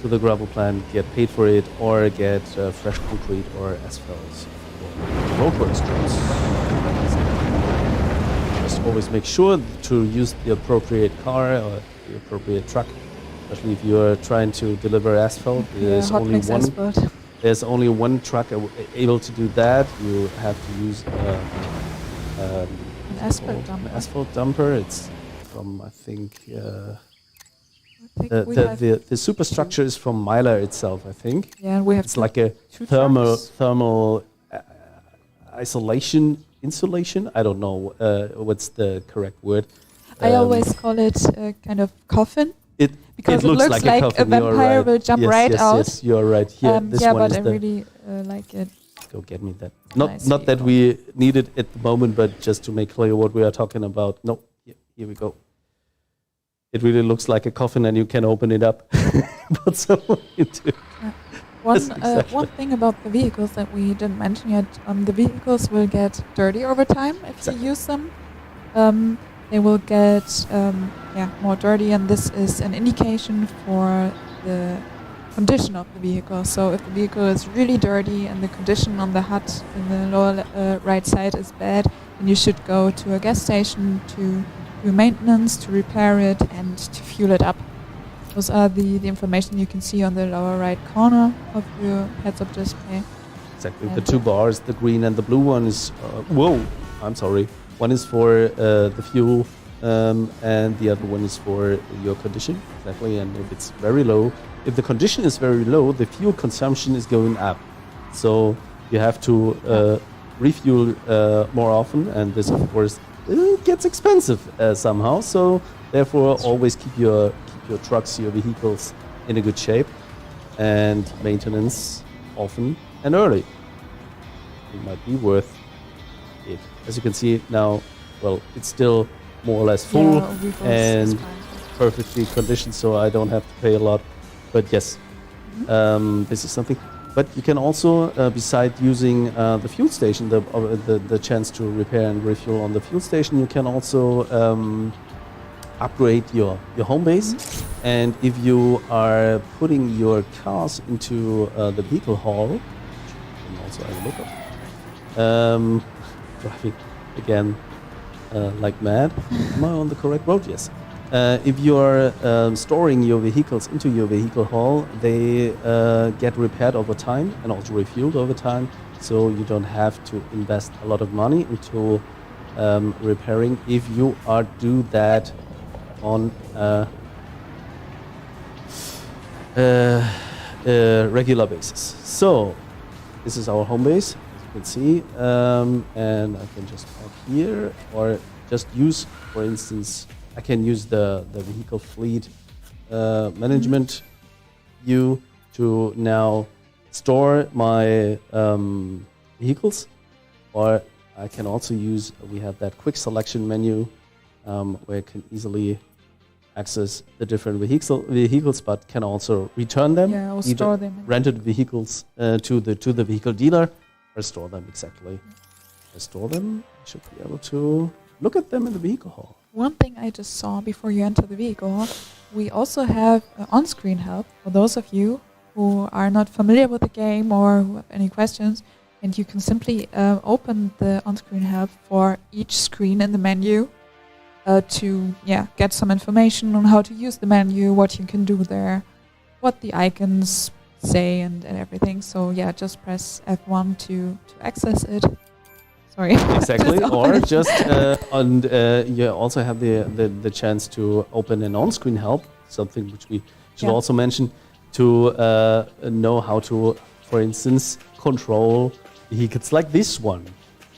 A: the gravel plant, get paid for it, or get fresh concrete or asphalt for roadworks jobs. Always make sure to use the appropriate car or the appropriate truck, especially if you are trying to deliver asphalt. There's only one.
B: Asphalt.
A: there's only one truck able to do that. You have to use
B: An asphalt
A: an
B: dumper.
A: asphalt dumper. It's from, I think,
B: I think we have
A: the superstructure is from Mylar itself, I think.
B: yeah, we have
A: It's like a
B: two trucks.
A: thermal insulation. I don't know what's the correct word.
B: I always call it a kind of coffin
A: It
B: because it
A: looks
B: looks
A: like
B: like
A: coffin.
B: a vampire
A: You're
B: will jump
A: yes,
B: right
A: yes,
B: out.
A: Yes, you're right. Here, this
B: yeah,
A: one
B: but
A: is
B: I
A: the.
B: really like it.
A: Go get me that.
B: Nice
A: Not that
B: vehicle.
A: we need it at the moment, but just to make clear what we are talking about. No, here we go. It really looks like a coffin, and you can open it up. Put someone into it.
B: One
A: Yes, exactly.
B: one thing about the vehicles that we didn't mention yet, the vehicles will get dirty over time if
A: Exactly.
B: you use them. They will get more dirty, and this is an indication for the condition of the vehicle. So if the vehicle is really dirty and the condition on the HUD in the lower right side is bad, then you should go to a gas station to do maintenance, to repair it, and to fuel it up. Those are the information you can see on the lower right corner of your heads-up display.
A: Exactly.
B: And
A: The two bars, the green and the blue one is. I'm sorry. One is for the fuel, and the other one is for your condition. Exactly. And if it's very low, if the condition is very low, the fuel consumption is going up. So you have to refuel more often, and this, of course, gets expensive somehow. So therefore, always keep your trucks, your vehicles in a good shape, and maintenance often and early. It might be worth it. As you can see now, well, it's still more or less full
B: Yeah, vehicles
A: and
B: is fine.
A: perfectly conditioned, so I don't have to pay a lot. But yes, this is something. But you can also, beside using the fuel station, the chance to repair and refuel on the fuel station, you can also upgrade your home base. And if you are putting your cars into the vehicle hall, which you can also have a look at, driving again like mad. Am I on the correct road? Yes. If you're storing your vehicles into your vehicle hall, they get repaired over time and also refueled over time, so you don't have to invest a lot of money into repairing if you are do that on a regular basis. So this is our home base, as you can see, and I can just park here or just use, for instance, I can use the vehicle fleet management view to now store my vehicles, or I can also use, we have that quick selection menu where I can easily access the different vehicles, but can also return them,
B: Yeah, or
A: either
B: store them.
A: rented vehicles to the vehicle dealer, or store them exactly. Restore them, I should be able to look at them in the vehicle hall.
B: One thing I just saw before you enter the vehicle, we also have on-screen help for those of you who are not familiar with the game or who have any questions, and you can simply open the on-screen help for each screen in the menu to get some information on how to use the menu, what you can do there, what the icons say and everything. So yeah, just press F1 to access it. Sorry.
A: Exactly,
B: Just
A: or
B: open it.
A: just you also have the chance to open an on-screen help, something which we should also mention, to know how to, for instance, control vehicles like this one,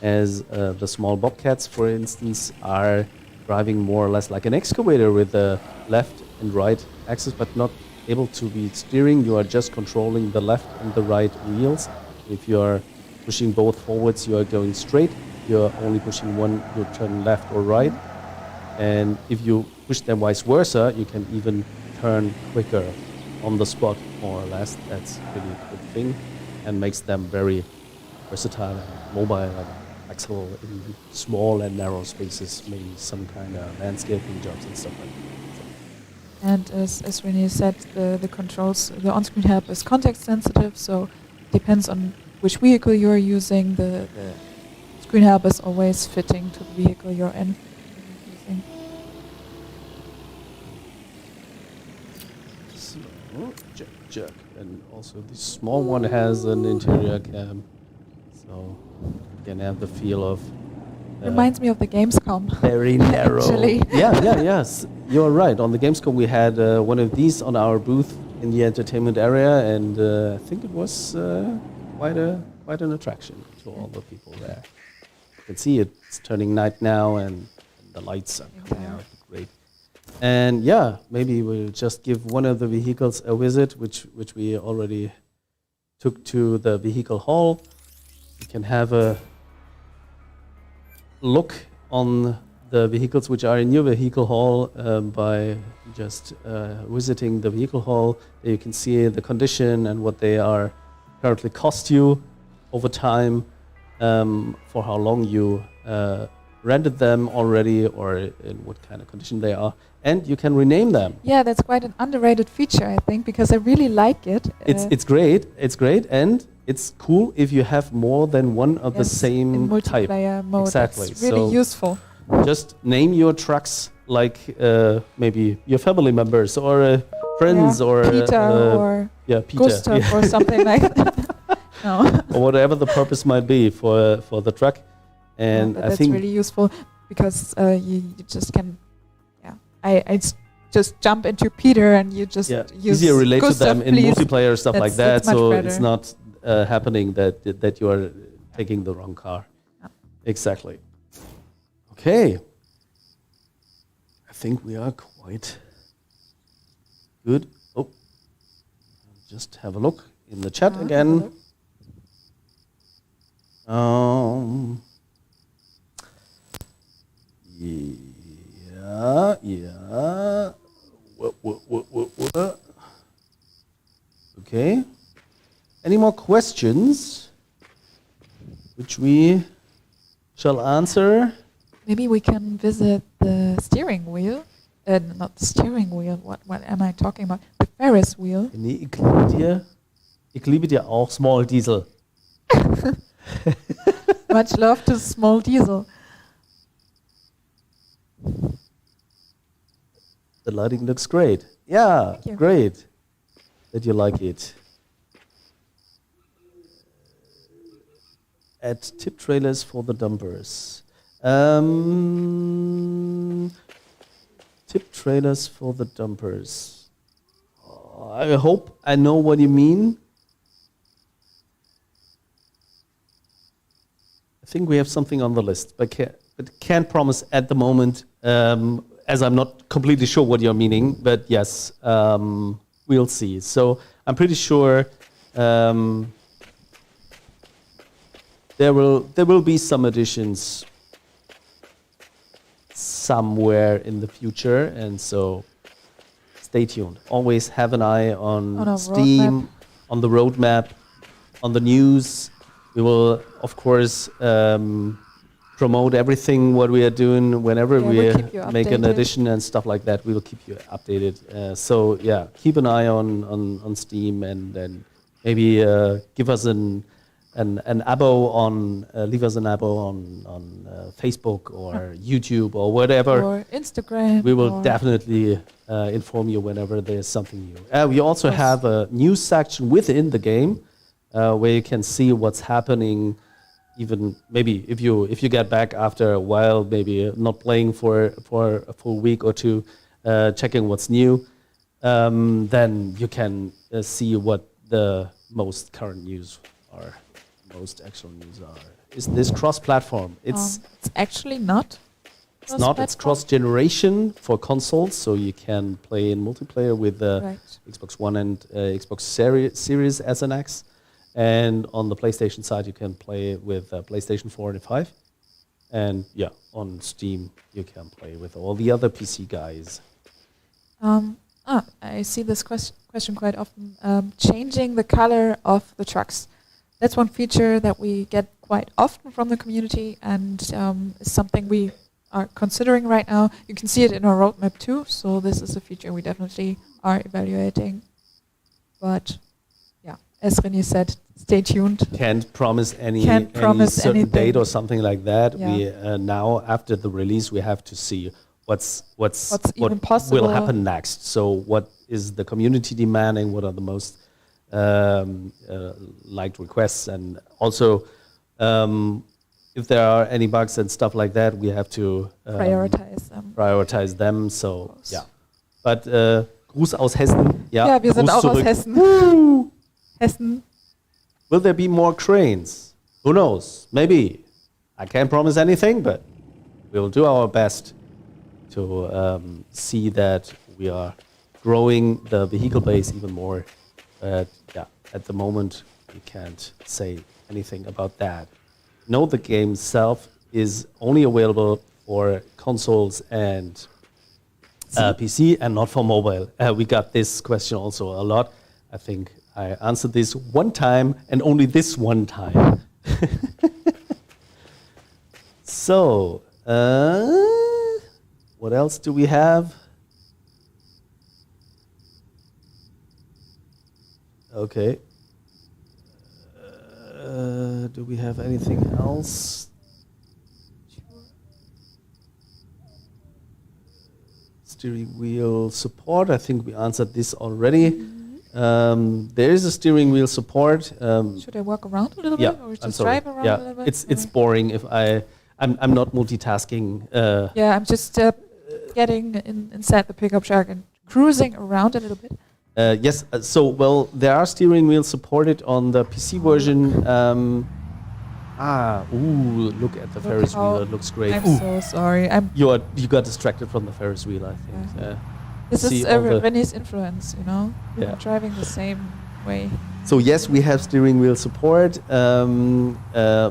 A: as the small bobcats, for instance, are driving more or less like an excavator with the left and right axis, but not able to be steering. You are just controlling the left and the right wheels. If you are pushing both forwards, you are going straight. You're only pushing one, you turn left or right. And if you push them vice versa, you can even turn quicker on the spot, more or less. That's really a good thing and makes them very versatile and mobile and flexible in small and narrow spaces, maybe some kind of landscaping jobs and stuff like that.
B: And as René said, the controls, the on-screen help is context sensitive, so it depends on which vehicle you're using. The screen help is always fitting to the vehicle you're in.
A: So, jerk. and also the small one has an interior cam, so you can have the feel of
B: Reminds me of the Gamescom.
A: very narrow.
B: Actually.
A: Yes, you're right. On the Gamescom, we had one of these on our booth in the entertainment area, and I think it was quite an attraction to all the people there. You can see it's turning night now, and the lights are coming out. Great. And yeah, maybe we'll just give one of the vehicles a visit, which we already took to the vehicle hall. You can have a look on the vehicles which are in your vehicle hall by just visiting the vehicle hall. You can see the condition and what they are currently cost you over time, for how long you rented them already, or in what kind of condition they are, and you can rename them.
B: Yeah, that's quite an underrated feature, I think, because I really like it.
A: It's great, and it's cool if you have more than one of the same
B: in
A: type.
B: multiplayer mode.
A: Exactly.
B: It's really
A: So
B: useful.
A: just name your trucks like maybe your family members or friends or
B: Peter or
A: Peter,
B: Gustav or something like that. No.
A: or whatever the purpose might be for the truck. And
B: but
A: I
B: that's
A: think
B: really useful because you just can, just jump into Peter and you just use
A: easier relate to
B: Gustav,
A: them in
B: please.
A: multiplayer stuff like that.
B: That's much
A: So
B: better.
A: it's not happening that you are taking the wrong car.
B: Yeah.
A: Exactly. Okay. I think we are quite good. Oh, just have a look in the chat again. Yeah. Okay. Any more questions which we shall answer?
B: Maybe we can visit the steering wheel. Not the steering wheel. What am I talking about? The Ferris wheel.
A: Nee, ik liebe dir auch Small Diesel.
B: Much love to Small Diesel.
A: The lighting looks great. Yeah,
B: Thank you.
A: great that you like it. Add tip trailers for the dumpers. Tip trailers for the dumpers. I hope I know what you mean. I think we have something on the list, but can't promise at the moment, as I'm not completely sure what you're meaning. But yes, we'll see. So I'm pretty sure there will be some additions somewhere in the future, and so stay tuned. Always have an eye on
B: our
A: Steam,
B: roadmap.
A: on the roadmap, on the news. We will, of course, promote everything what we are doing whenever
B: Yeah,
A: we
B: we'll keep you
A: make an
B: updated.
A: addition and stuff like that. We will keep you updated. So yeah, keep an eye on Steam, and then maybe give us an abo on leave us an abo on Facebook or YouTube or whatever.
B: Or Instagram.
A: We will
B: or
A: definitely inform you whenever there's something new. We also
B: Yes.
A: have a news section within the game where you can see what's happening. Even maybe if you get back after a while, maybe not playing for a full week or two, checking what's new, then you can see what the most current news are, most actual news are. Is this cross-platform? It's
B: actually not.
A: it's not. It's cross-generation for consoles, so you can play in multiplayer with
B: Right.
A: Xbox One and Xbox Series S and X. And on the PlayStation side, you can play with PlayStation 4 and 5. And yeah, on Steam, you can play with all the other PC guys.
B: I see this question quite often. Changing the color of the trucks. That's one feature that we get quite often from the community, and is something we are considering right now. You can see it in our roadmap too, so this is a feature we definitely are evaluating. But yeah, as René said, stay tuned.
A: Can't promise any certain
B: anything.
A: date or something like that.
B: Yeah.
A: We now, after the release, we have to see what
B: even possible.
A: will happen next. So what is the community demanding? What are the most liked requests, and also if there are any bugs and stuff like that, we have to prioritize them. So yeah, but Gruß aus Hessen.
B: Ja, wir sind
A: Gruß
B: auch
A: zurück.
B: aus Hessen. Hessen.
A: Will there be more cranes? Who knows? Maybe. I can't promise anything, but we will do our best to see that we are growing the vehicle base even more. But yeah, at the moment, we can't say anything about that. No, the game itself is only available for consoles and PC and not for mobile. We got this question also a lot. I think I answered this one time and only this one time. So, what else do we have? Okay. Do we have anything else? Steering wheel support. I think we answered this already. There is a steering wheel support.
B: Should I walk around a little bit, or
A: I'm
B: just
A: sorry.
B: drive around a little bit?
A: It's boring if I'm not multitasking.
B: Yeah, I'm just getting inside the pickup truck and cruising around a little bit.
A: Yes. Well, there are steering wheels supported on the PC version. Look at the Ferris wheel. It looks great.
B: I'm so sorry.
A: You got distracted from the Ferris wheel, I think.
B: Yeah. This is René's influence, you know.
A: Yeah.
B: I'm driving the same way.
A: So yes, we have steering wheel support.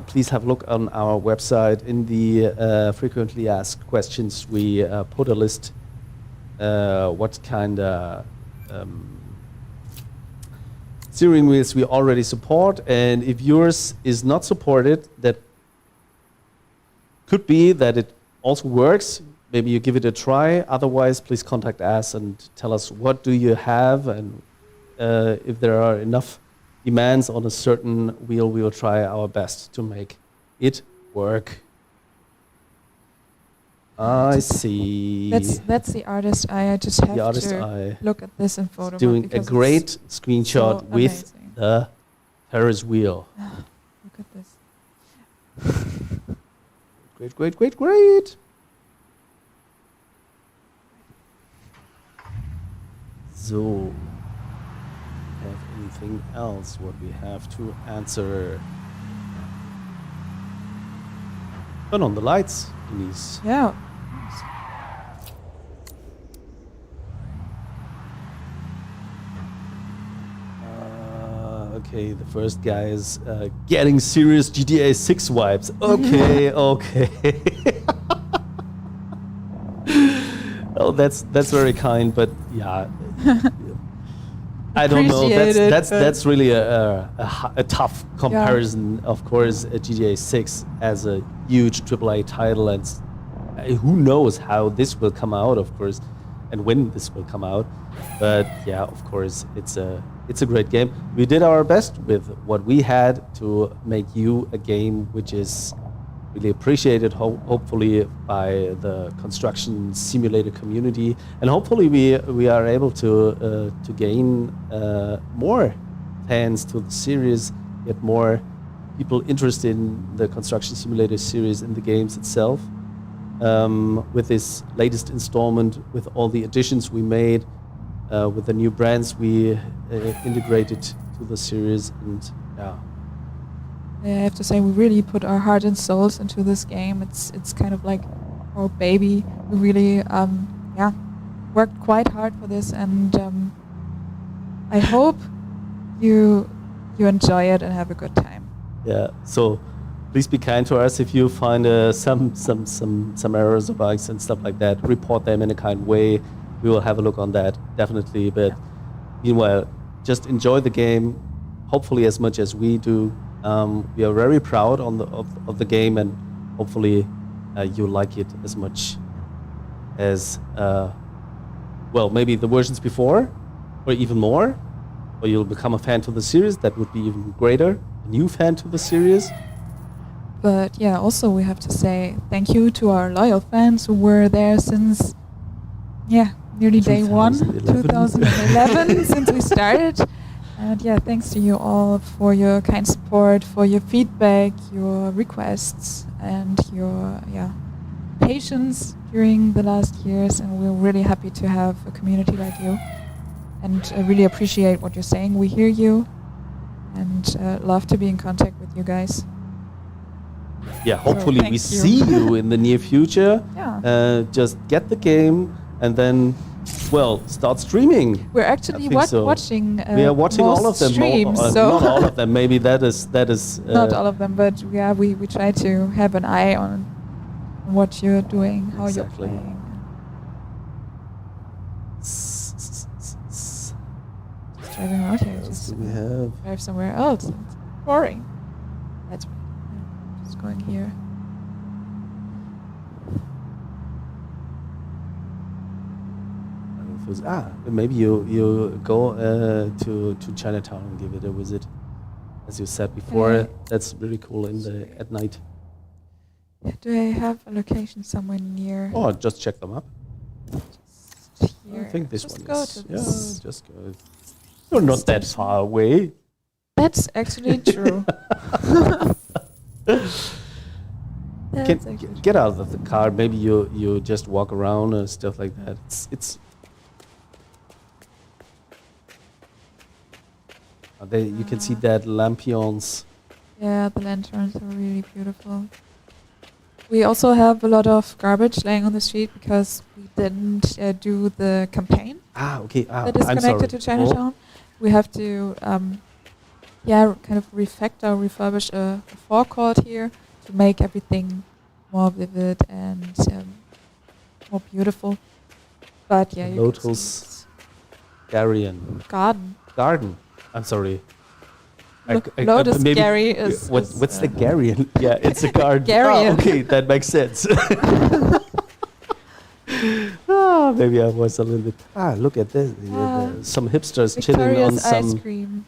A: Please have a look on our website. In the frequently asked questions, we put a list what kind of steering wheels we already support, and if yours is not supported, that could be that it also works. Maybe you give it a try. Otherwise, please contact us and tell us what do you have, and if there are enough demands on a certain wheel, we will try our best to make it work. I see.
B: That's the artist eye. I just have to look at this in photo.
A: Doing a great screenshot
B: so
A: with
B: amazing.
A: the Ferris wheel.
B: Look at this.
A: Great. So, have anything else what we have to answer? Turn on the lights, Denise.
B: Yeah.
A: Okay, the first guy is getting serious GTA 6 vibes. Okay. Oh, that's very kind, but yeah, I don't know. That's really a tough comparison. Yeah. Of course, GTA 6 as a huge AAA title, and who knows how this will come out, of course, and when this will come out. But yeah, of course, it's a great game. We did our best with what we had to make you a game which is really appreciated, hopefully by the construction simulator community, and hopefully we are able to gain more fans to the series, get more people interested in the construction simulator series in the games itself. With this latest installment, with all the additions we made, with the new brands we integrated to the series, and yeah.
B: I have to say, we really put our heart and souls into this game. It's kind of like our baby. We really, worked quite hard for this, and I hope you enjoy it and have a good time.
A: Yeah. So please be kind to us. If you find some errors or bugs and stuff like that, report them in a kind way. We will have a look on that, definitely. But meanwhile, just enjoy the game, hopefully as much as we do. We are very proud of the game, and hopefully you like it as much as, maybe the versions before, or even more, or you'll become a fan to the series. That would be even greater, a new fan to the series.
B: But yeah, also we have to say thank you to our loyal fans who were there since, nearly day one, 2011, since we started. And yeah, thanks to you all for your kind support, for your feedback, your requests, and your patience during the last years. And we're really happy to have a community like you. And I really appreciate what you're saying. We hear you, and love to be in contact with you guys.
A: Yeah, hopefully
B: thank
A: we
B: you.
A: see you in the near future.
B: Yeah.
A: Just get the game and then, well, start streaming.
B: We're actually
A: think so.
B: watching.
A: We are watching all of them.
B: Streams, so
A: Not all of them. Maybe that is.
B: not all of them, but yeah, we try to have an eye on what you're doing, how
A: Exactly.
B: you're playing. Just driving around here,
A: What else
B: just
A: do we have?
B: drive somewhere else. It's boring. That's just going here.
A: Maybe you go to Chinatown and give it a visit, as you said before.
B: Yeah.
A: That's really cool at night.
B: Do I have a location somewhere near?
A: Or just check them up.
B: Just here.
A: I think this
B: Just
A: one
B: go
A: is.
B: to
A: Yeah,
B: this.
A: just go. You're not that
B: station.
A: far away.
B: That's actually true. That's actually true.
A: Get out of the car. Maybe you just walk around and stuff like that. It's you can see that lampions.
B: Yeah, the lanterns are really beautiful. We also have a lot of garbage laying on the street because we didn't do the campaign
A: Okay.
B: that is
A: I'm
B: connected
A: sorry.
B: to Chinatown. We have to, kind of refurbish a forecourt here to make everything more vivid and more beautiful. But yeah, you can
A: Lotus
B: see
A: Garian
B: garden.
A: I'm sorry.
B: Lotus
A: maybe-
B: Gary is.
A: What's the Garian? Yeah, it's a garden.
B: Garian.
A: Okay, that makes sense. Maybe I was a little bit. Look at this. Some hipsters chilling on
B: Victoria's
A: some.
B: ice cream.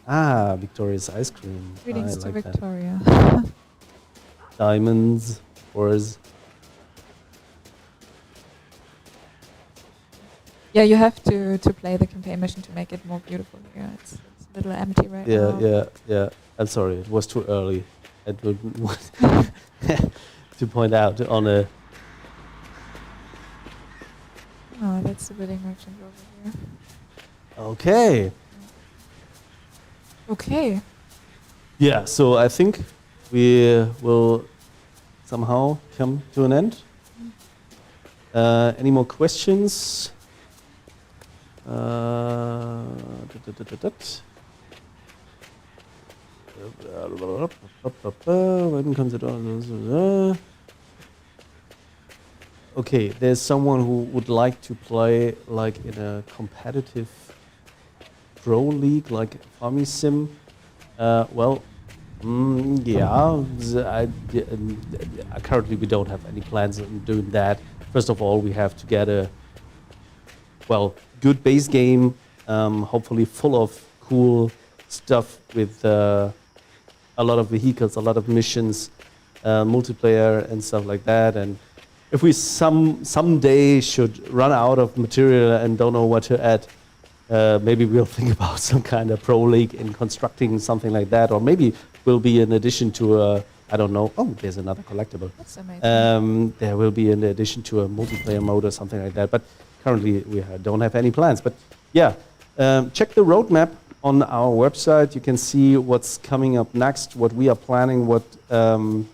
A: Victoria's ice cream.
B: Greetings
A: I
B: to
A: like that.
B: Victoria.
A: Diamonds, ores.
B: Yeah, you have to play the campaign mission to make it more beautiful here. It's a little empty right now.
A: Yeah. I'm sorry, it was too early. I didn't want to point out on a.
B: Oh, that's the bidding merchant over here.
A: Okay.
B: Okay.
A: Yeah, so I think we will somehow come to an end. Any more questions? When comes it on? Okay, there's someone who would like to play like in a competitive pro league, like Farming Sim. Currently we don't have any plans on doing that. First of all, we have to get a good base game, hopefully full of cool stuff with a lot of vehicles, a lot of missions, multiplayer and stuff like that. And if we someday should run out of material and don't know what to add, maybe we'll think about some kind of pro league in constructing something like that, or maybe will be in addition to I don't know. Oh, there's another collectible.
B: That's amazing.
A: There will be in addition to a multiplayer mode or something like that. But currently we don't have any plans. But yeah, check the roadmap on our website. You can see what's coming up next, what we are planning, what kind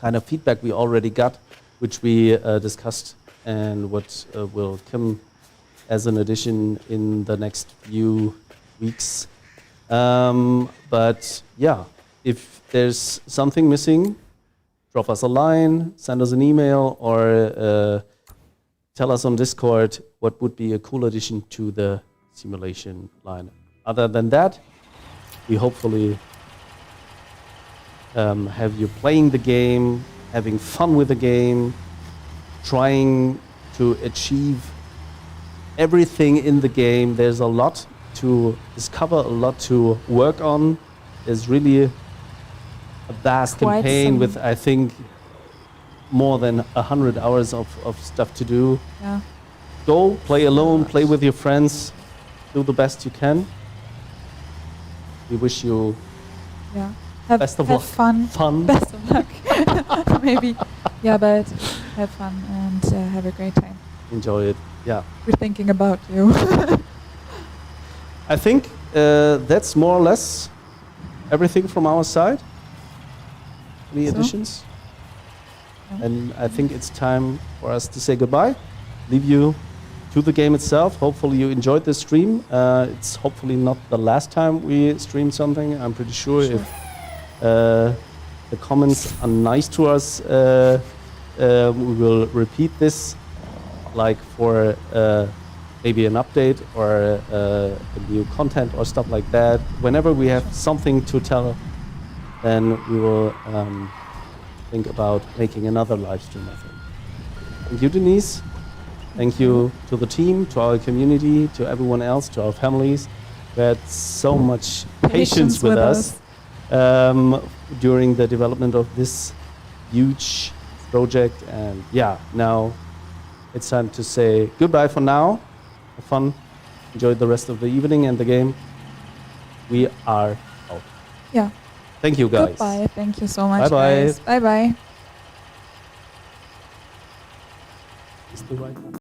A: of feedback we already got, which we discussed, and what will come as an addition in the next few weeks. But yeah, if there's something missing, drop us a line, send us an email, or tell us on Discord what would be a cool addition to the simulation line. Other than that, we hopefully have you playing the game, having fun with the game, trying to achieve everything in the game. There's a lot to discover, a lot to work on. There's really a vast
B: Quite
A: campaign
B: some.
A: with, I think, more than 100 hours of stuff to do.
B: Yeah.
A: Go, play alone, play with your friends, do the best you can. we wish you
B: Yeah. Have,
A: best of
B: have
A: luck.
B: fun.
A: Fun.
B: Best of luck. Maybe. Yeah, but have fun and have a great time.
A: Enjoy it. Yeah.
B: We're thinking about you.
A: I think that's more or less everything from our side. Any
B: So?
A: additions?
B: No.
A: And I think it's time for us to say goodbye. Leave you to the game itself. Hopefully you enjoyed this stream. It's hopefully not the last time we stream something. I'm pretty sure if the comments are nice to us, we will repeat this, like for maybe an update or a new content or stuff like that. Whenever we have something to tell, then we will think about making another live stream, I think. Thank you, Denise. Thank you to the team, to our community, to everyone else, to our families who had so much patience with us during the development of this huge project. And yeah, now it's time to say goodbye for now. Have fun. Enjoy the rest of the evening and the game. We are out.
B: Yeah.
A: Thank you, guys.
B: Goodbye. Thank you so much,
A: Bye-bye.
B: guys. Bye-bye.
A: Is the right one.